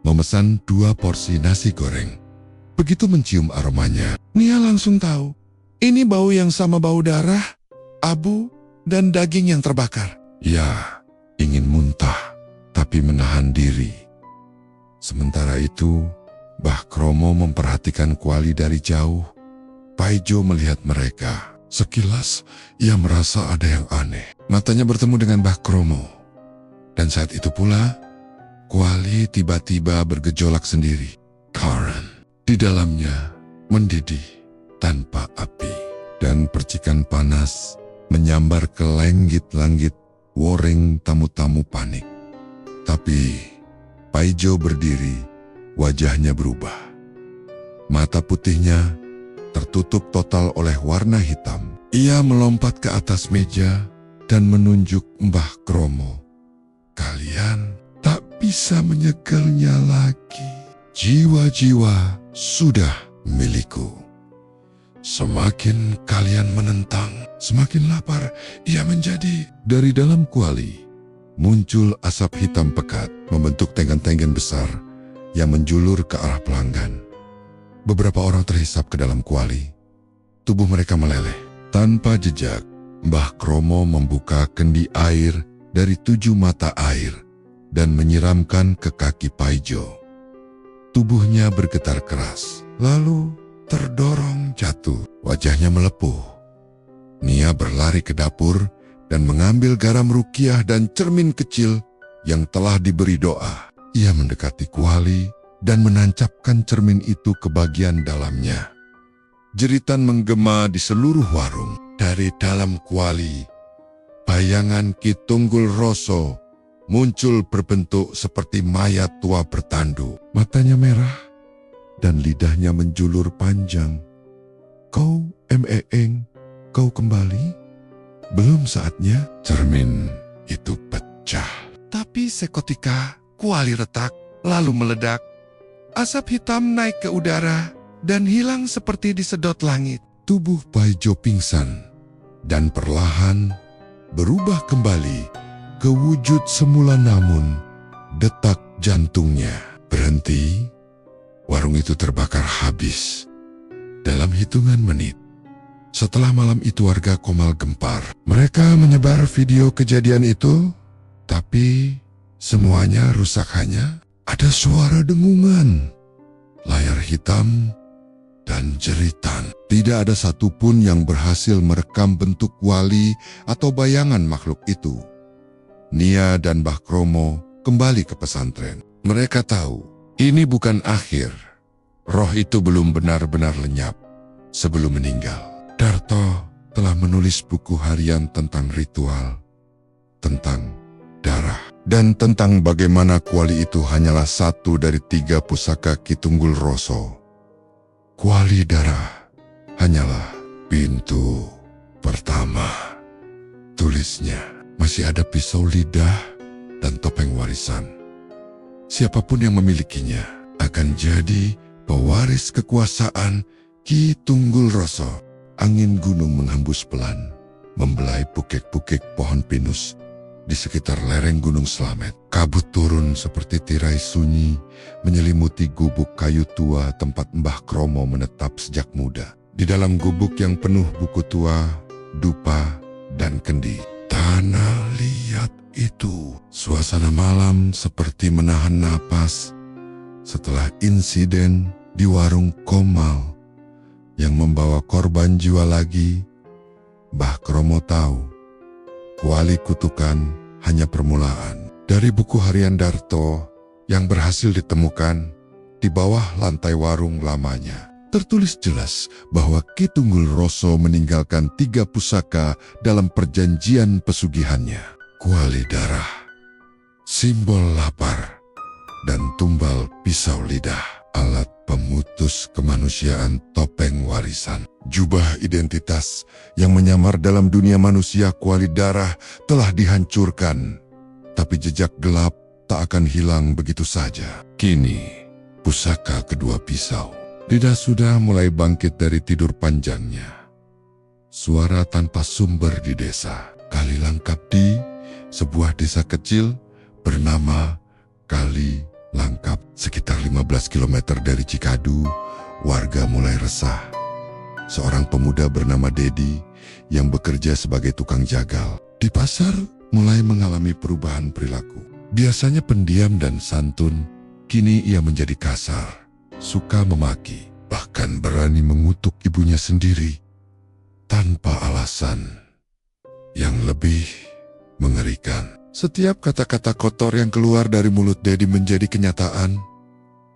memesan 2 porsi nasi goreng. Begitu mencium aromanya, Nia langsung tahu, ini bau yang sama bau darah, abu, dan daging yang terbakar. Ya, ingin muntah, tapi menahan diri. Sementara itu, Mbah Kromo memperhatikan kuali dari jauh. Paijo melihat mereka. Sekilas, ia merasa ada yang aneh. Matanya bertemu dengan Mbah Kromo. Dan saat itu pula, kuali tiba-tiba bergejolak sendiri. Karen. Di dalamnya mendidih tanpa api. Dan percikan panas menyambar ke langit-langit. Woreng tamu-tamu panik. Tapi Paijo berdiri, wajahnya berubah. Mata putihnya tertutup total oleh warna hitam. Ia melompat ke atas meja dan menunjuk Mbah Kromo. Kalian tak bisa menyegelnya lagi. Jiwa-jiwa sudah milikku. Semakin kalian menentang, semakin lapar ia menjadi. Dari dalam kuali, muncul asap hitam pekat membentuk tenggan-tenggan besar yang menjulur ke arah pelanggan. Beberapa orang terhisap ke dalam kuali. Tubuh mereka meleleh. Tanpa jejak, Mbah Kromo membuka kendi air dari 7 mata air dan menyiramkan ke kaki Paijo. Tubuhnya bergetar keras, lalu terdorong jatuh. Wajahnya melepuh. Nia berlari ke dapur dan mengambil garam ruqyah dan cermin kecil yang telah diberi doa. Ia mendekati kuali dan menancapkan cermin itu ke bagian dalamnya. Jeritan menggema di seluruh warung. Dari dalam kuali, bayangan Ki Tunggul Roso muncul berbentuk seperti mayat tua bertanduk. Matanya merah dan lidahnya menjulur panjang. Kau Eng, kau kembali? Belum saatnya. Cermin itu pecah. Tapi seketika kuali retak, lalu meledak. Asap hitam naik ke udara dan hilang seperti disedot langit. Tubuh Paijo pingsan dan perlahan berubah kembali ke wujud semula, namun detak jantungnya berhenti. Warung itu terbakar habis dalam hitungan menit. Setelah malam itu warga Komal gempar. Mereka menyebar video kejadian itu, tapi semuanya rusak. Hanya ada suara dengungan, layar hitam, dan jeritan. Tidak ada satupun yang berhasil merekam bentuk wali atau bayangan makhluk itu. Nia dan Mbah Kromo kembali ke pesantren. Mereka tahu ini bukan akhir. Roh itu belum benar-benar lenyap sebelum meninggal. Darto telah menulis buku harian tentang ritual, tentang darah, dan tentang bagaimana kuali itu hanyalah satu dari 3 pusaka Ki Tunggul Roso. Kuali darah hanyalah pintu pertama, tulisnya. masih ada pisau lidah dan topeng warisan. Siapapun yang memilikinya akan jadi pewaris kekuasaan Ki Tunggul Roso. Angin gunung menghembus pelan, membelai pukek-pukek pohon pinus di sekitar lereng Gunung Slamet. Kabut turun seperti tirai sunyi, menyelimuti gubuk kayu tua tempat Mbah Kromo menetap sejak muda. Di dalam gubuk yang penuh buku tua, dupa, dan kendi. Tanah liat itu. Suasana malam seperti menahan napas setelah insiden di warung Komal yang membawa korban jiwa lagi. Mbah Kromo tahu, kuali kutukan hanya permulaan. Dari buku harian Darto yang berhasil ditemukan di bawah lantai warung lamanya, tertulis jelas bahwa Ki Tunggul Roso meninggalkan 3 pusaka dalam perjanjian pesugihannya. Kuali darah, simbol lapar, dan tumbal pisau lidah, alat pemutus kemanusiaan topeng warisan. Jubah identitas yang menyamar dalam dunia manusia kuali darah telah dihancurkan, tapi jejak gelap tak akan hilang begitu saja. Kini, pusaka kedua pisau. Lidah sudah mulai bangkit dari tidur panjangnya. Suara tanpa sumber di desa. Kali Langkap di sebuah desa kecil bernama Kali Langkap. Sekitar 15 km dari Cikadu, warga mulai resah. Seorang pemuda bernama Dedi yang bekerja sebagai tukang jagal di pasar mulai mengalami perubahan perilaku. Biasanya pendiam dan santun, kini ia menjadi kasar, suka memaki, bahkan berani mengutuk ibunya sendiri tanpa alasan. Yang lebih mengerikan, setiap kata-kata kotor yang keluar dari mulut Dedi menjadi kenyataan.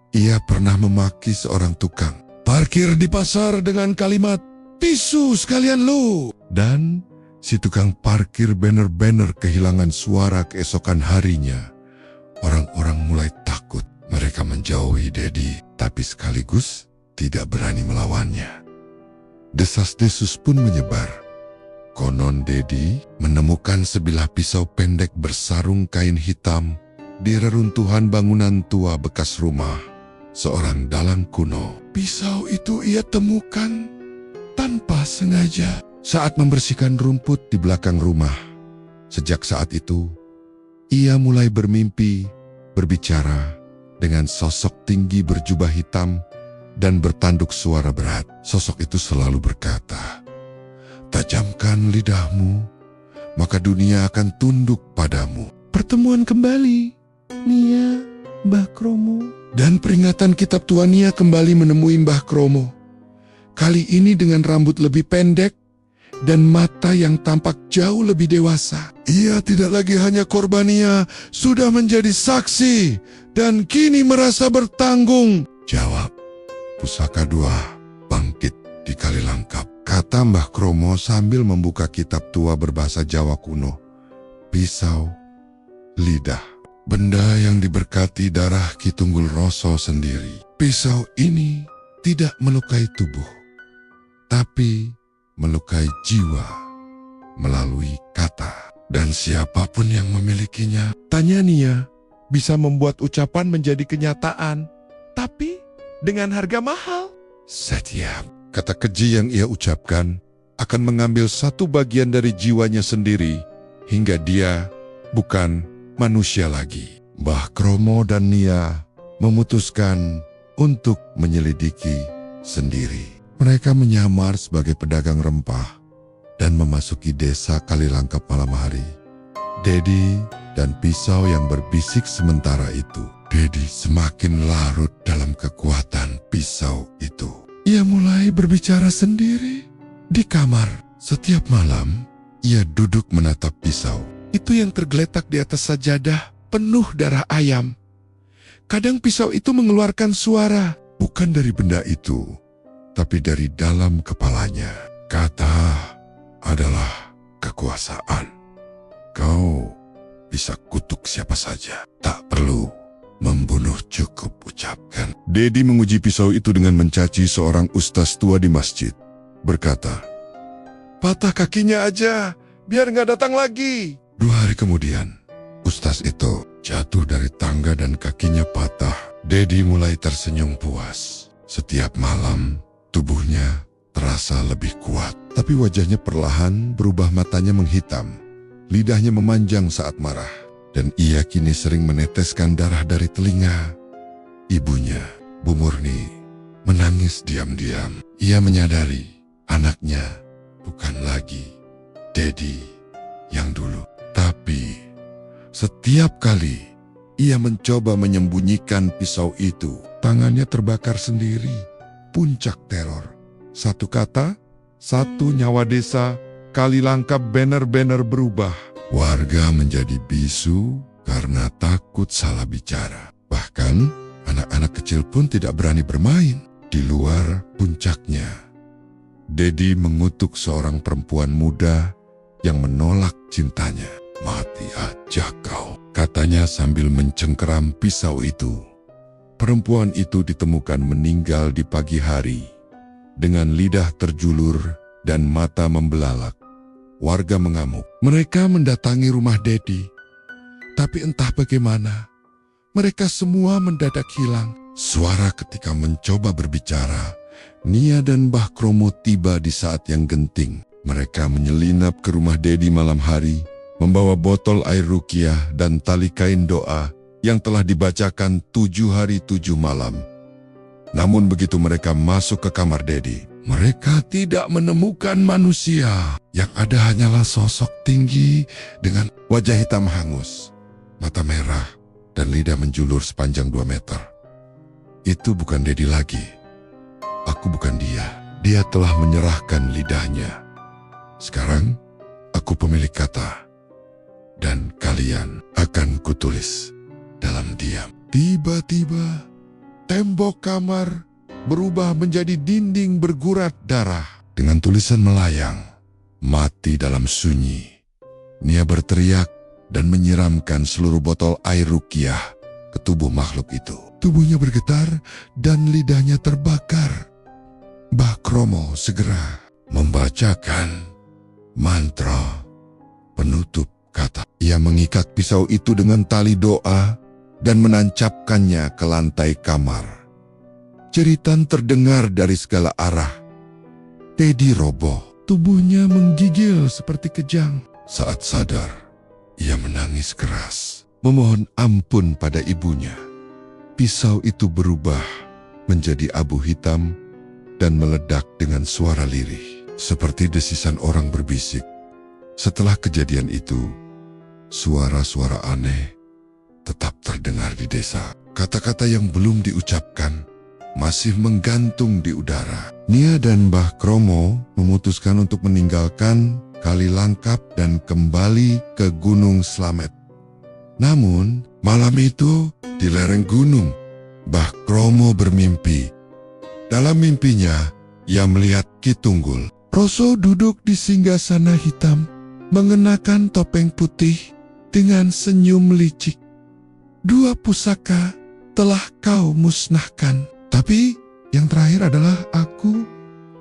Ia pernah memaki seorang tukang parkir di pasar dengan kalimat, "Pisu sekalian lu!" Dan si tukang parkir bener-bener kehilangan suara keesokan harinya. Orang-orang mulai takut. Mereka menjauhi Dedi, tapi sekaligus tidak berani melawannya. Desas-desus pun menyebar. Konon Dedi menemukan sebilah pisau pendek bersarung kain hitam di reruntuhan bangunan tua bekas rumah seorang dalang kuno. Pisau itu ia temukan tanpa sengaja saat membersihkan rumput di belakang rumah. Sejak saat itu, ia mulai bermimpi berbicara dengan sosok tinggi berjubah hitam dan bertanduk suara berat. Sosok itu selalu berkata, "Tajamkan lidahmu, maka dunia akan tunduk padamu." Pertemuan kembali, Nia, Mbah Kromo. Dan peringatan kitab tua Nia kembali menemui Mbah Kromo. Kali ini dengan rambut lebih pendek dan mata yang tampak jauh lebih dewasa. Ia tidak lagi hanya korban, ia sudah menjadi saksi dan kini merasa bertanggung jawab. Pusaka dua bangkit di Kali Langkap, kata Mbah Kromo sambil membuka kitab tua berbahasa Jawa kuno. Pisau lidah, benda yang diberkati darah Ki Tunggul Roso sendiri. Pisau ini tidak melukai tubuh, tapi melukai jiwa melalui kata. Dan siapapun yang memilikinya, tanya Nia, bisa membuat ucapan menjadi kenyataan, tapi dengan harga mahal. Setiap kata keji yang ia ucapkan akan mengambil satu bagian dari jiwanya sendiri, hingga dia bukan manusia lagi. Mbah Kromo dan Nia memutuskan untuk menyelidiki sendiri. Mereka menyamar sebagai pedagang rempah dan memasuki desa Kali Langkap malam hari. Dedi dan pisau yang berbisik sementara itu. Dedi semakin larut dalam kekuatan pisau itu. Ia mulai berbicara sendiri di kamar. Setiap malam, ia duduk menatap pisau. Itu yang tergeletak di atas sajadah penuh darah ayam. Kadang pisau itu mengeluarkan suara, bukan dari benda itu, tapi dari dalam kepalanya. Kata adalah kekuasaan. Kau bisa kutuk siapa saja, tak perlu membunuh, cukup ucapkan. Dedi menguji pisau itu dengan mencaci seorang ustaz tua di masjid. Berkata, "Patah kakinya aja, biar nggak datang lagi." 2 hari kemudian, Ustaz itu jatuh dari tangga dan kakinya patah. Dedi mulai tersenyum puas. Setiap malam, tubuhnya terasa lebih kuat. Tapi wajahnya perlahan berubah, matanya menghitam. Lidahnya memanjang saat marah. Dan ia kini sering meneteskan darah dari telinga. Ibunya, Bu Murni, menangis diam-diam. Ia menyadari anaknya bukan lagi Dedi yang dulu. Tapi setiap kali ia mencoba menyembunyikan pisau itu, tangannya terbakar sendiri. Puncak teror. Satu kata, satu nyawa desa, kali langkap benar-benar berubah. Warga menjadi bisu karena takut salah bicara. Bahkan anak-anak kecil pun tidak berani bermain. Di luar puncaknya, Dedi mengutuk seorang perempuan muda yang menolak cintanya. "Mati aja kau," katanya sambil mencengkeram pisau itu. Perempuan itu ditemukan meninggal di pagi hari, dengan lidah terjulur dan mata membelalak. Warga mengamuk. Mereka mendatangi rumah Dedi. Tapi entah bagaimana, mereka semua mendadak hilang. Suara ketika mencoba berbicara, Nia dan Mbah Kromo tiba di saat yang genting. Mereka menyelinap ke rumah Dedi malam hari, membawa botol air ruqyah dan tali kain doa yang telah dibacakan 7 hari 7 malam. Namun begitu mereka masuk ke kamar Dedi, mereka tidak menemukan manusia. Yang ada hanyalah sosok tinggi dengan wajah hitam hangus, mata merah, dan lidah menjulur sepanjang 2 meter. Itu bukan Dedi lagi. Aku bukan dia. Dia telah menyerahkan lidahnya. Sekarang, aku pemilik kata. Dan kalian akan kutulis dalam diam. Tiba-tiba, tembok kamar berubah menjadi dinding bergurat darah. Dengan tulisan melayang, "Mati dalam sunyi." Nia berteriak dan menyiramkan seluruh botol air ruqyah ke tubuh makhluk itu. Tubuhnya bergetar dan lidahnya terbakar. Mbah Kromo segera membacakan mantra penutup kata. Ia mengikat pisau itu dengan tali doa dan menancapkannya ke lantai kamar. Jeritan terdengar dari segala arah. Dedi roboh, tubuhnya menggigil seperti kejang. Saat sadar, ia menangis keras, memohon ampun pada ibunya. Pisau itu berubah menjadi abu hitam dan meledak dengan suara lirih, seperti desisan orang berbisik. Setelah kejadian itu, suara-suara aneh tetap terdengar di desa. Kata-kata yang belum diucapkan masih menggantung di udara. Nia dan Mbah Kromo memutuskan untuk meninggalkan Kali Langkap dan kembali ke Gunung Slamet. Namun, malam itu di lereng gunung, Mbah Kromo bermimpi. Dalam mimpinya, ia melihat Ki Tunggul. Roso duduk di singgasana hitam, mengenakan topeng putih dengan senyum licik. 2 pusaka telah kau musnahkan. Tapi yang terakhir adalah aku,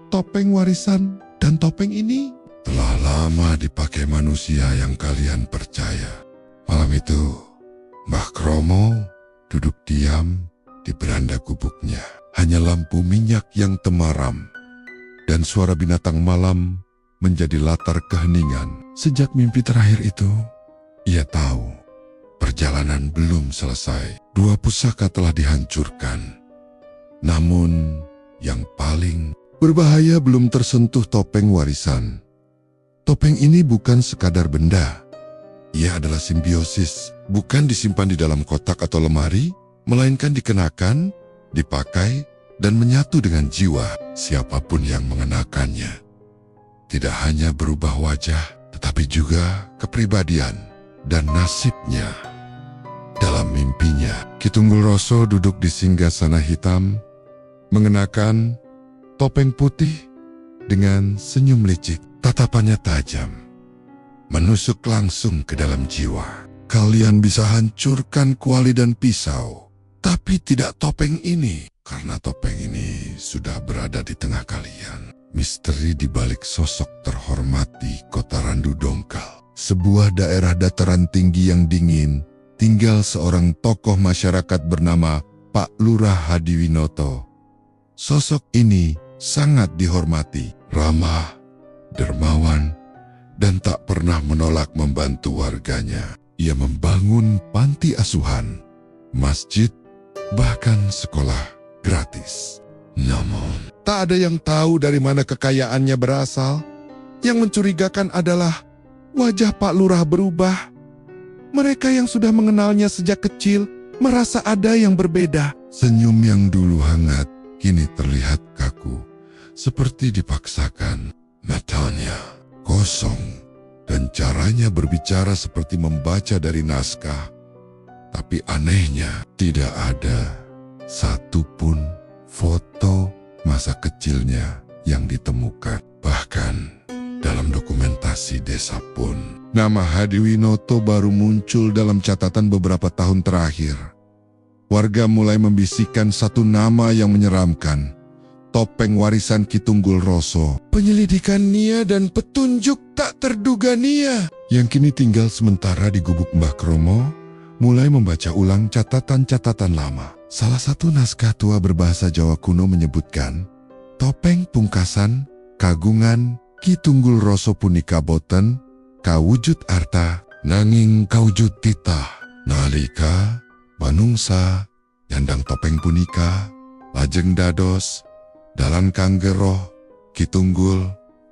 topeng warisan, dan topeng ini telah lama dipakai manusia yang kalian percaya. Malam itu, Mbah Kromo duduk diam di beranda gubuknya. Hanya lampu minyak yang temaram dan suara binatang malam menjadi latar keheningan. Sejak mimpi terakhir itu, ia tahu perjalanan belum selesai. 2 pusaka telah dihancurkan. Namun, yang paling berbahaya belum tersentuh topeng warisan. Topeng ini bukan sekadar benda. Ia adalah simbiosis, bukan disimpan di dalam kotak atau lemari, melainkan dikenakan, dipakai, dan menyatu dengan jiwa siapapun yang mengenakannya. Tidak hanya berubah wajah, tetapi juga kepribadian dan nasibnya. Dalam mimpinya, Ki Tunggul Roso duduk di singgasana hitam, mengenakan topeng putih dengan senyum licik. Tatapannya tajam, menusuk langsung ke dalam jiwa. Kalian bisa hancurkan kuali dan pisau, tapi tidak topeng ini, karena topeng ini sudah berada di tengah kalian. Misteri di balik sosok terhormat di Kota Randu dongkal. sebuah daerah dataran tinggi yang dingin, tinggal seorang tokoh masyarakat bernama Pak Lurah Hadiwinoto. Sosok ini sangat dihormati, ramah, dermawan, dan tak pernah menolak membantu warganya. Ia membangun panti asuhan, masjid, bahkan sekolah gratis. Namun, tak ada yang tahu dari mana kekayaannya berasal. Yang mencurigakan adalah wajah Pak Lurah berubah. Mereka yang sudah mengenalnya sejak kecil merasa ada yang berbeda. Senyum yang dulu hangat kini terlihat kaku, seperti dipaksakan. Matanya kosong, dan caranya berbicara seperti membaca dari naskah. Tapi anehnya, tidak ada satupun foto masa kecilnya yang ditemukan. Bahkan dalam dokumentasi desa pun, nama Hadiwinoto baru muncul dalam catatan beberapa tahun terakhir. Warga mulai membisikkan satu nama yang menyeramkan, topeng warisan Ki Tunggul Roso. Penyelidikan Nia dan petunjuk tak terduga Nia, yang kini tinggal sementara di gubuk Mbah Kromo, mulai membaca ulang catatan-catatan lama. Salah satu naskah tua berbahasa Jawa kuno menyebutkan, topeng pungkasan kagungan Ki Tunggul Roso punika boten kawujud arta nanging kawujud titah. Nalika manungsa nyandang topeng punika lajeng dados dalan kangge roh Ki Tunggul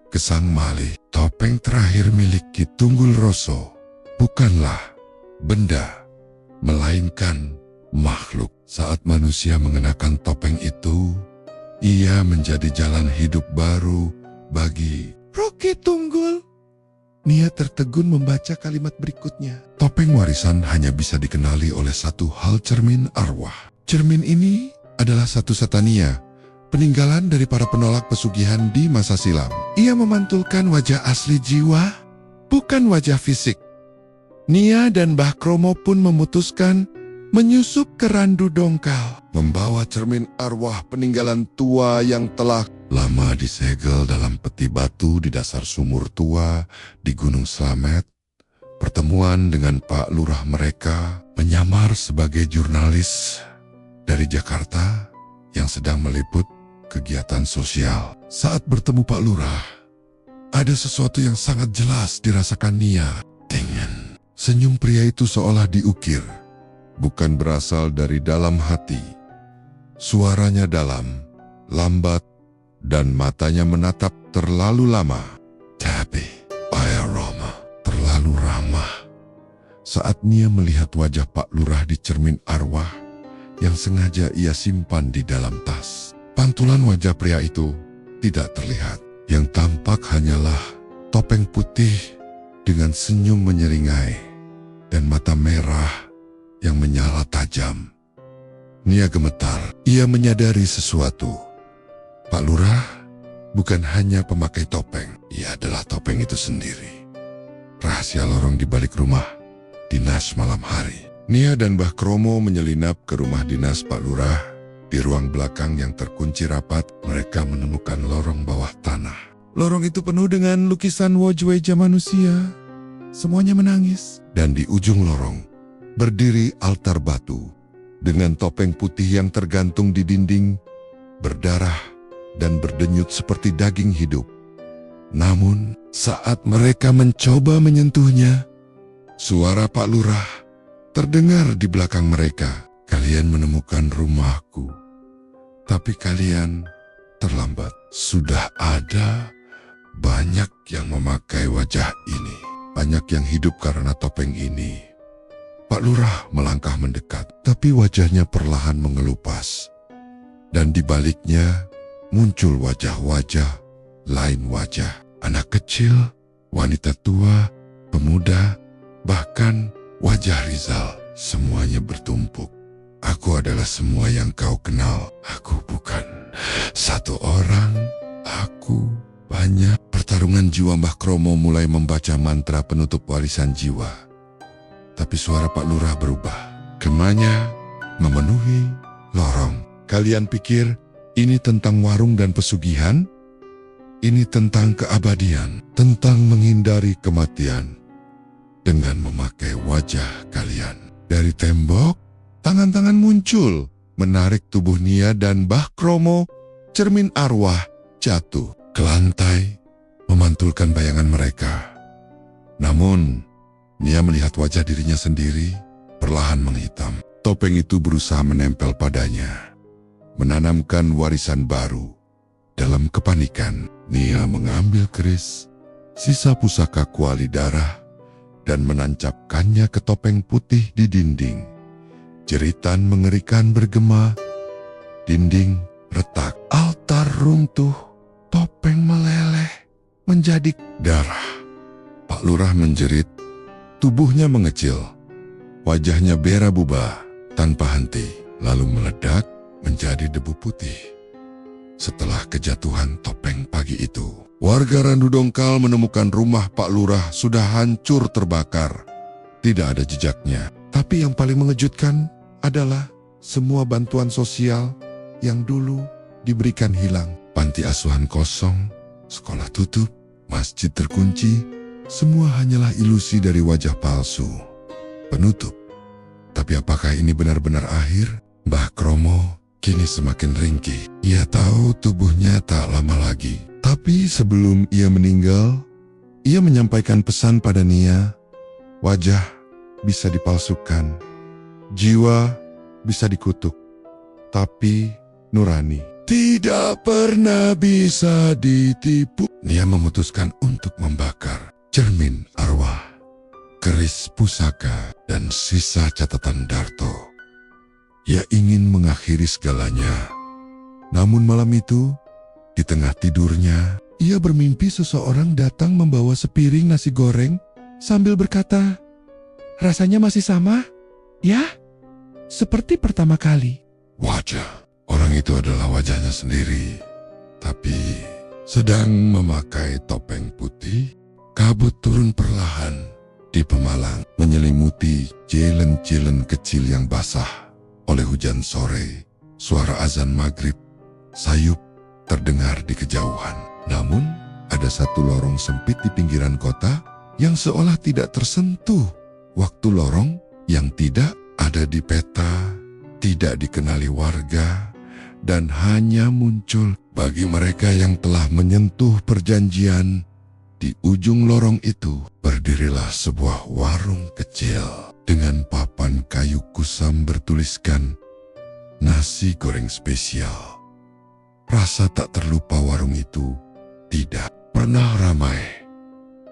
gesang malih. Topeng terakhir milik Ki Tunggul Roso bukanlah benda, melainkan makhluk. Saat manusia mengenakan topeng itu, ia menjadi jalan hidup baru bagi Roki Tunggul. Nia tertegun membaca kalimat berikutnya. Topeng warisan hanya bisa dikenali oleh satu hal, cermin arwah. Cermin ini adalah satu-satunya Nia, peninggalan dari para penolak pesugihan di masa silam. Ia memantulkan wajah asli jiwa, bukan wajah fisik. Nia dan Mbah Kromo pun memutuskan menyusup ke randu dongkal, membawa cermin arwah peninggalan tua yang telah lama disegel dalam peti batu di dasar sumur tua di Gunung Slamet. Pertemuan dengan Pak Lurah mereka menyamar sebagai jurnalis dari Jakarta yang sedang meliput kegiatan sosial. Saat bertemu Pak Lurah, ada sesuatu yang sangat jelas dirasakan Nia. Dingin. Senyum pria itu seolah diukir, bukan berasal dari dalam hati. Suaranya dalam, lambat, dan matanya menatap terlalu lama. Tapi, aroma terlalu ramah. Saat Nia melihat wajah Pak Lurah di cermin arwah yang sengaja ia simpan di dalam tas, pantulan wajah pria itu tidak terlihat. Yang tampak hanyalah topeng putih dengan senyum menyeringai dan mata merah yang menyala tajam. Nia gemetar. Ia menyadari sesuatu. Pak Lurah bukan hanya pemakai topeng, ia adalah topeng itu sendiri. Rahasia lorong di balik rumah dinas malam hari. Nia dan Mbah Kromo menyelinap ke rumah dinas Pak Lurah. Di ruang belakang yang terkunci rapat, mereka menemukan lorong bawah tanah. Lorong itu penuh dengan lukisan wajah manusia. Semuanya menangis. Dan di ujung lorong berdiri altar batu dengan topeng putih yang tergantung di dinding, berdarah dan berdenyut seperti daging hidup. Namun, saat mereka mencoba menyentuhnya, suara Pak Lurah terdengar di belakang mereka. Kalian menemukan rumahku, tapi kalian terlambat. Sudah ada banyak yang memakai wajah ini. Banyak yang hidup karena topeng ini. Pak Lurah melangkah mendekat, tapi wajahnya perlahan mengelupas. Dan di baliknya muncul wajah-wajah, lain wajah. Anak kecil, wanita tua, pemuda, bahkan wajah Rizal. Semuanya bertumpuk. Aku adalah semua yang kau kenal. Aku bukan satu orang, aku banyak. Pertarungan jiwa Mbah Kromo mulai membaca mantra penutup warisan jiwa. Tapi suara Pak Lurah berubah. Gemanya memenuhi lorong. Kalian pikir ini tentang warung dan pesugihan? Ini tentang keabadian, tentang menghindari kematian, dengan memakai wajah kalian. Dari tembok, tangan-tangan muncul, menarik tubuh Nia dan Mbah Kromo. Cermin arwah jatuh ke lantai, memantulkan bayangan mereka. Namun, Nia melihat wajah dirinya sendiri, perlahan menghitam. Topeng itu berusaha menempel padanya, menanamkan warisan baru. Dalam kepanikan, Nia mengambil keris, sisa pusaka kuali darah, dan menancapkannya ke topeng putih di dinding. Jeritan mengerikan bergema, dinding retak, altar runtuh, topeng meleleh, menjadi darah. Pak Lurah menjerit, tubuhnya mengecil, wajahnya berubah tanpa henti, lalu meledak menjadi debu putih. Setelah kejatuhan topeng pagi itu, warga Randu Dongkal menemukan rumah Pak Lurah sudah hancur terbakar. Tidak ada jejaknya. Tapi yang paling mengejutkan adalah semua bantuan sosial yang dulu diberikan hilang. Panti asuhan kosong, sekolah tutup, masjid terkunci, semua hanyalah ilusi dari wajah palsu. Penutup. Tapi apakah ini benar-benar akhir? Mbah Kromo kini semakin ringkih. Ia tahu tubuhnya tak lama lagi. Tapi sebelum ia meninggal, ia menyampaikan pesan pada Nia. Wajah bisa dipalsukan, jiwa bisa dikutuk, tapi nurani tidak pernah bisa ditipu. Nia memutuskan untuk membakar cermin arwah, keris pusaka, dan sisa catatan Darto. Ia ingin mengakhiri segalanya. Namun malam itu, di tengah tidurnya, ia bermimpi seseorang datang membawa sepiring nasi goreng sambil berkata, "Rasanya masih sama? Ya, seperti pertama kali." Wajah orang itu adalah wajahnya sendiri, tapi sedang memakai topeng putih. Kabut turun perlahan di Pemalang, menyelimuti jalan-jalan kecil yang basah oleh hujan sore. Suara azan maghrib sayup terdengar di kejauhan. Namun, ada satu lorong sempit di pinggiran kota yang seolah tidak tersentuh. Waktu lorong yang tidak ada di peta, tidak dikenali warga, dan hanya muncul bagi mereka yang telah menyentuh perjanjian. Di ujung lorong itu berdirilah sebuah warung kecil dengan papan kayu kusam bertuliskan nasi goreng spesial. Rasa tak terlupa warung itu tidak pernah ramai,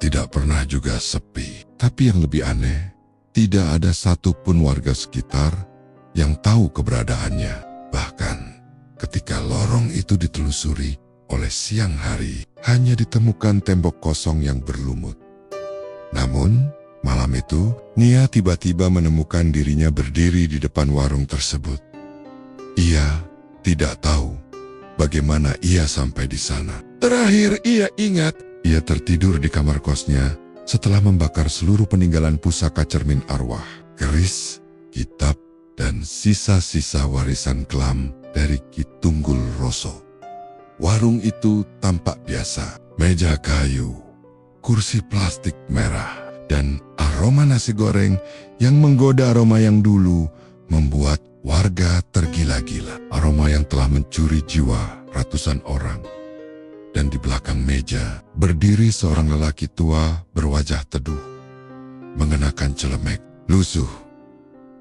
tidak pernah juga sepi. Tapi yang lebih aneh, tidak ada satupun warga sekitar yang tahu keberadaannya. Bahkan ketika lorong itu ditelusuri oleh siang hari, hanya ditemukan tembok kosong yang berlumut. Namun, malam itu, Nia tiba-tiba menemukan dirinya berdiri di depan warung tersebut. Ia tidak tahu bagaimana ia sampai di sana. Terakhir ia ingat, ia tertidur di kamar kosnya setelah membakar seluruh peninggalan pusaka cermin arwah, keris, kitab, dan sisa-sisa warisan kelam dari Ki Tunggul Roso. Warung itu tampak biasa, meja kayu, kursi plastik merah, dan aroma nasi goreng yang menggoda aroma yang dulu membuat warga tergila-gila. Aroma yang telah mencuri jiwa ratusan orang. Dan di belakang meja berdiri seorang lelaki tua berwajah teduh, mengenakan celemek lusuh.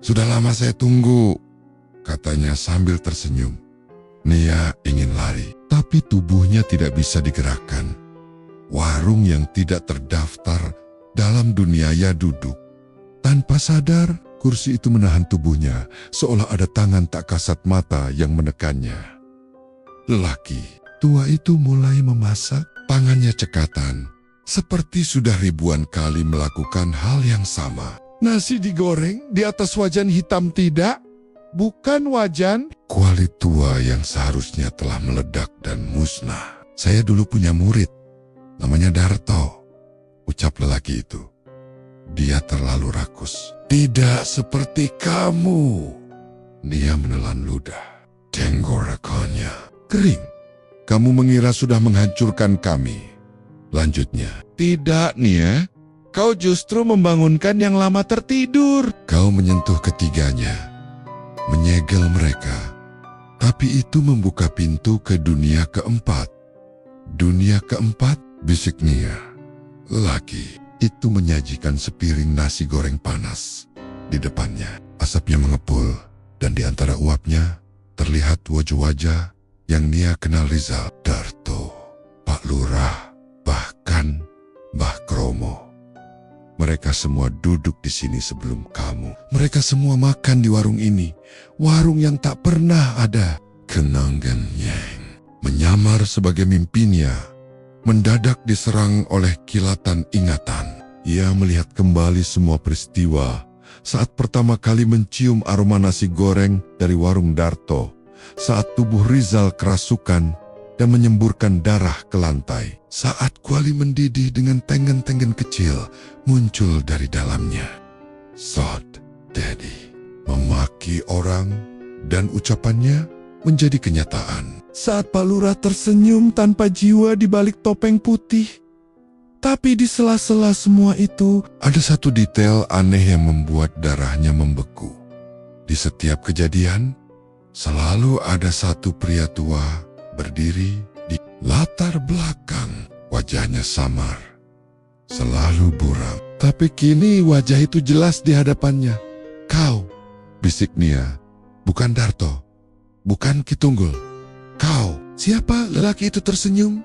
"Sudah lama saya tunggu," katanya sambil tersenyum. Nia ingin lari, tapi tubuhnya tidak bisa digerakkan. Warung yang tidak terdaftar dalam dunia ia duduk. Tanpa sadar, kursi itu menahan tubuhnya, seolah ada tangan tak kasat mata yang menekannya. Lelaki tua itu mulai memasak, tangannya cekatan, seperti sudah ribuan kali melakukan hal yang sama. Nasi digoreng di atas wajan hitam tidak? Bukan wajan. Kuali tua yang seharusnya telah meledak dan musnah. "Saya dulu punya murid, namanya Darto," ucap lelaki itu. Dia terlalu rakus. "Tidak seperti kamu." Nia menelan ludah. Tenggorokannya kering. "Kamu mengira sudah menghancurkan kami?" Lanjutnya. "Tidak, Nia. Kau justru membangunkan yang lama tertidur. Kau menyentuh ketiganya, menyegel mereka. Tapi itu membuka pintu ke dunia keempat. Dunia keempat, bisik Nia. Lelaki itu menyajikan sepiring nasi goreng panas. Di depannya, asapnya mengepul, dan di antara uapnya terlihat wajah-wajah yang Nia kenal Rizal, Darto, Pak Lurah, bahkan Mbah Kromo. Mereka semua duduk di sini sebelum kamu. Mereka semua makan di warung ini, warung yang tak pernah ada. Kenangan yang menyamar sebagai mimpinya, mendadak diserang oleh kilatan ingatan. Ia melihat kembali semua peristiwa saat pertama kali mencium aroma nasi goreng dari warung Darto, saat tubuh Rizal kerasukan dan menyemburkan darah ke lantai, saat kuali mendidih dengan tenggen-tenggen kecil muncul dari dalamnya. Sod, Daddy, memaki orang, dan ucapannya menjadi kenyataan. Saat Pak Lurah tersenyum tanpa jiwa di balik topeng putih. Tapi di sela-sela semua itu, ada satu detail aneh yang membuat darahnya membeku. Di setiap kejadian, selalu ada satu pria tua berdiri di latar belakang. Wajahnya samar, selalu buram. Tapi kini wajah itu jelas di hadapannya. Kau, bisik Nia, bukan Darto, bukan Kitunggul. Kau, siapa? Lelaki itu tersenyum,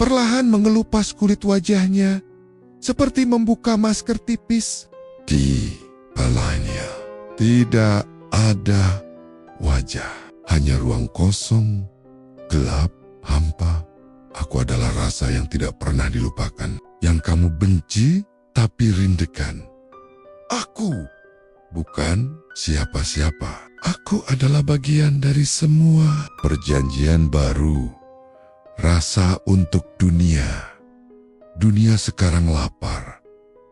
perlahan mengelupas kulit wajahnya, seperti membuka masker tipis. Di balainya tidak ada wajah, hanya ruang kosong, gelap, hampa. Aku adalah rasa yang tidak pernah dilupakan, yang kamu benci tapi rindukan. Aku bukan siapa-siapa. Aku adalah bagian dari semua perjanjian baru. Rasa untuk dunia. Dunia sekarang lapar,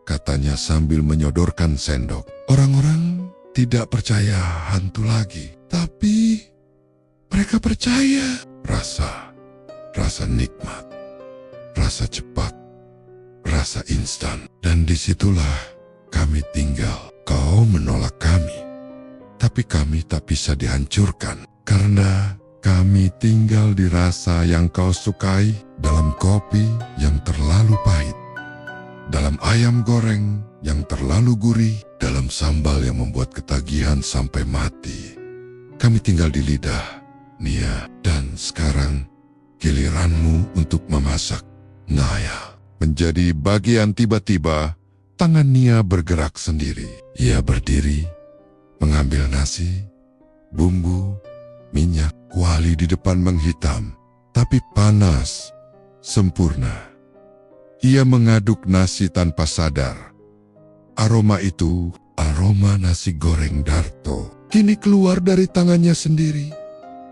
katanya sambil menyodorkan sendok. Orang-orang tidak percaya hantu lagi, tapi mereka percaya. Rasa nikmat, rasa cepat, rasa instan. Dan disitulah kami tinggal. Kau menolak kami, tapi kami tak bisa dihancurkan, karena kami tinggal di rasa yang kau sukai, dalam kopi yang terlalu pahit, dalam ayam goreng yang terlalu gurih, dalam sambal yang membuat ketagihan sampai mati. Kami tinggal di lidah, Nia, dan sekarang giliranmu untuk memasak. Naya menjadi bagian. Tiba-tiba tangan Nia bergerak sendiri. Ia berdiri, mengambil nasi, bumbu, minyak, kuali di depan menghitam, tapi panas, sempurna. Ia mengaduk nasi tanpa sadar. Aroma itu, aroma nasi goreng Darto, kini keluar dari tangannya sendiri.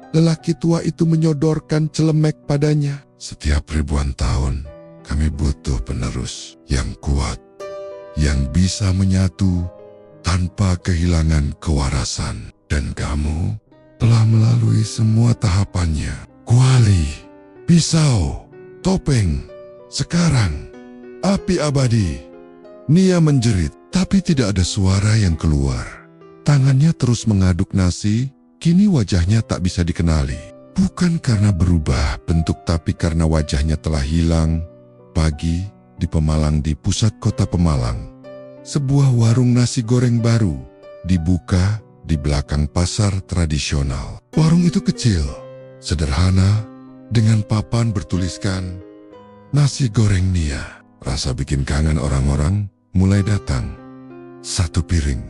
Lelaki tua itu menyodorkan celemek padanya. Setiap ribuan tahun, kami butuh penerus yang kuat, yang bisa menyatu tanpa kehilangan kewarasan. Dan kamu telah melalui semua tahapannya. Kuali, pisau, topeng, sekarang api abadi. Nia menjerit, tapi tidak ada suara yang keluar. Tangannya terus mengaduk nasi. Kini wajahnya tak bisa dikenali. Bukan karena berubah bentuk, tapi karena wajahnya telah hilang. Pagi di Pemalang, di pusat kota Pemalang, sebuah warung nasi goreng baru dibuka di belakang pasar tradisional. Warung itu kecil, sederhana, dengan papan bertuliskan nasi goreng Nia. Rasa bikin kangen orang-orang mulai datang. 1 piring,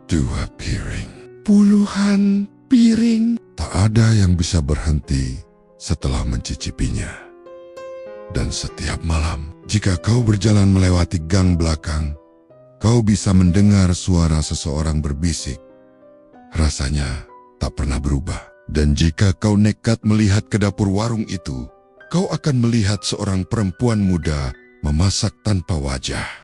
2 piring, puluhan piring. Tak ada yang bisa berhenti setelah mencicipinya. Dan setiap malam, jika kau berjalan melewati gang belakang, kau bisa mendengar suara seseorang berbisik. Rasanya tak pernah berubah. Dan jika kau nekat melihat ke dapur warung itu, kau akan melihat seorang perempuan muda memasak tanpa wajah.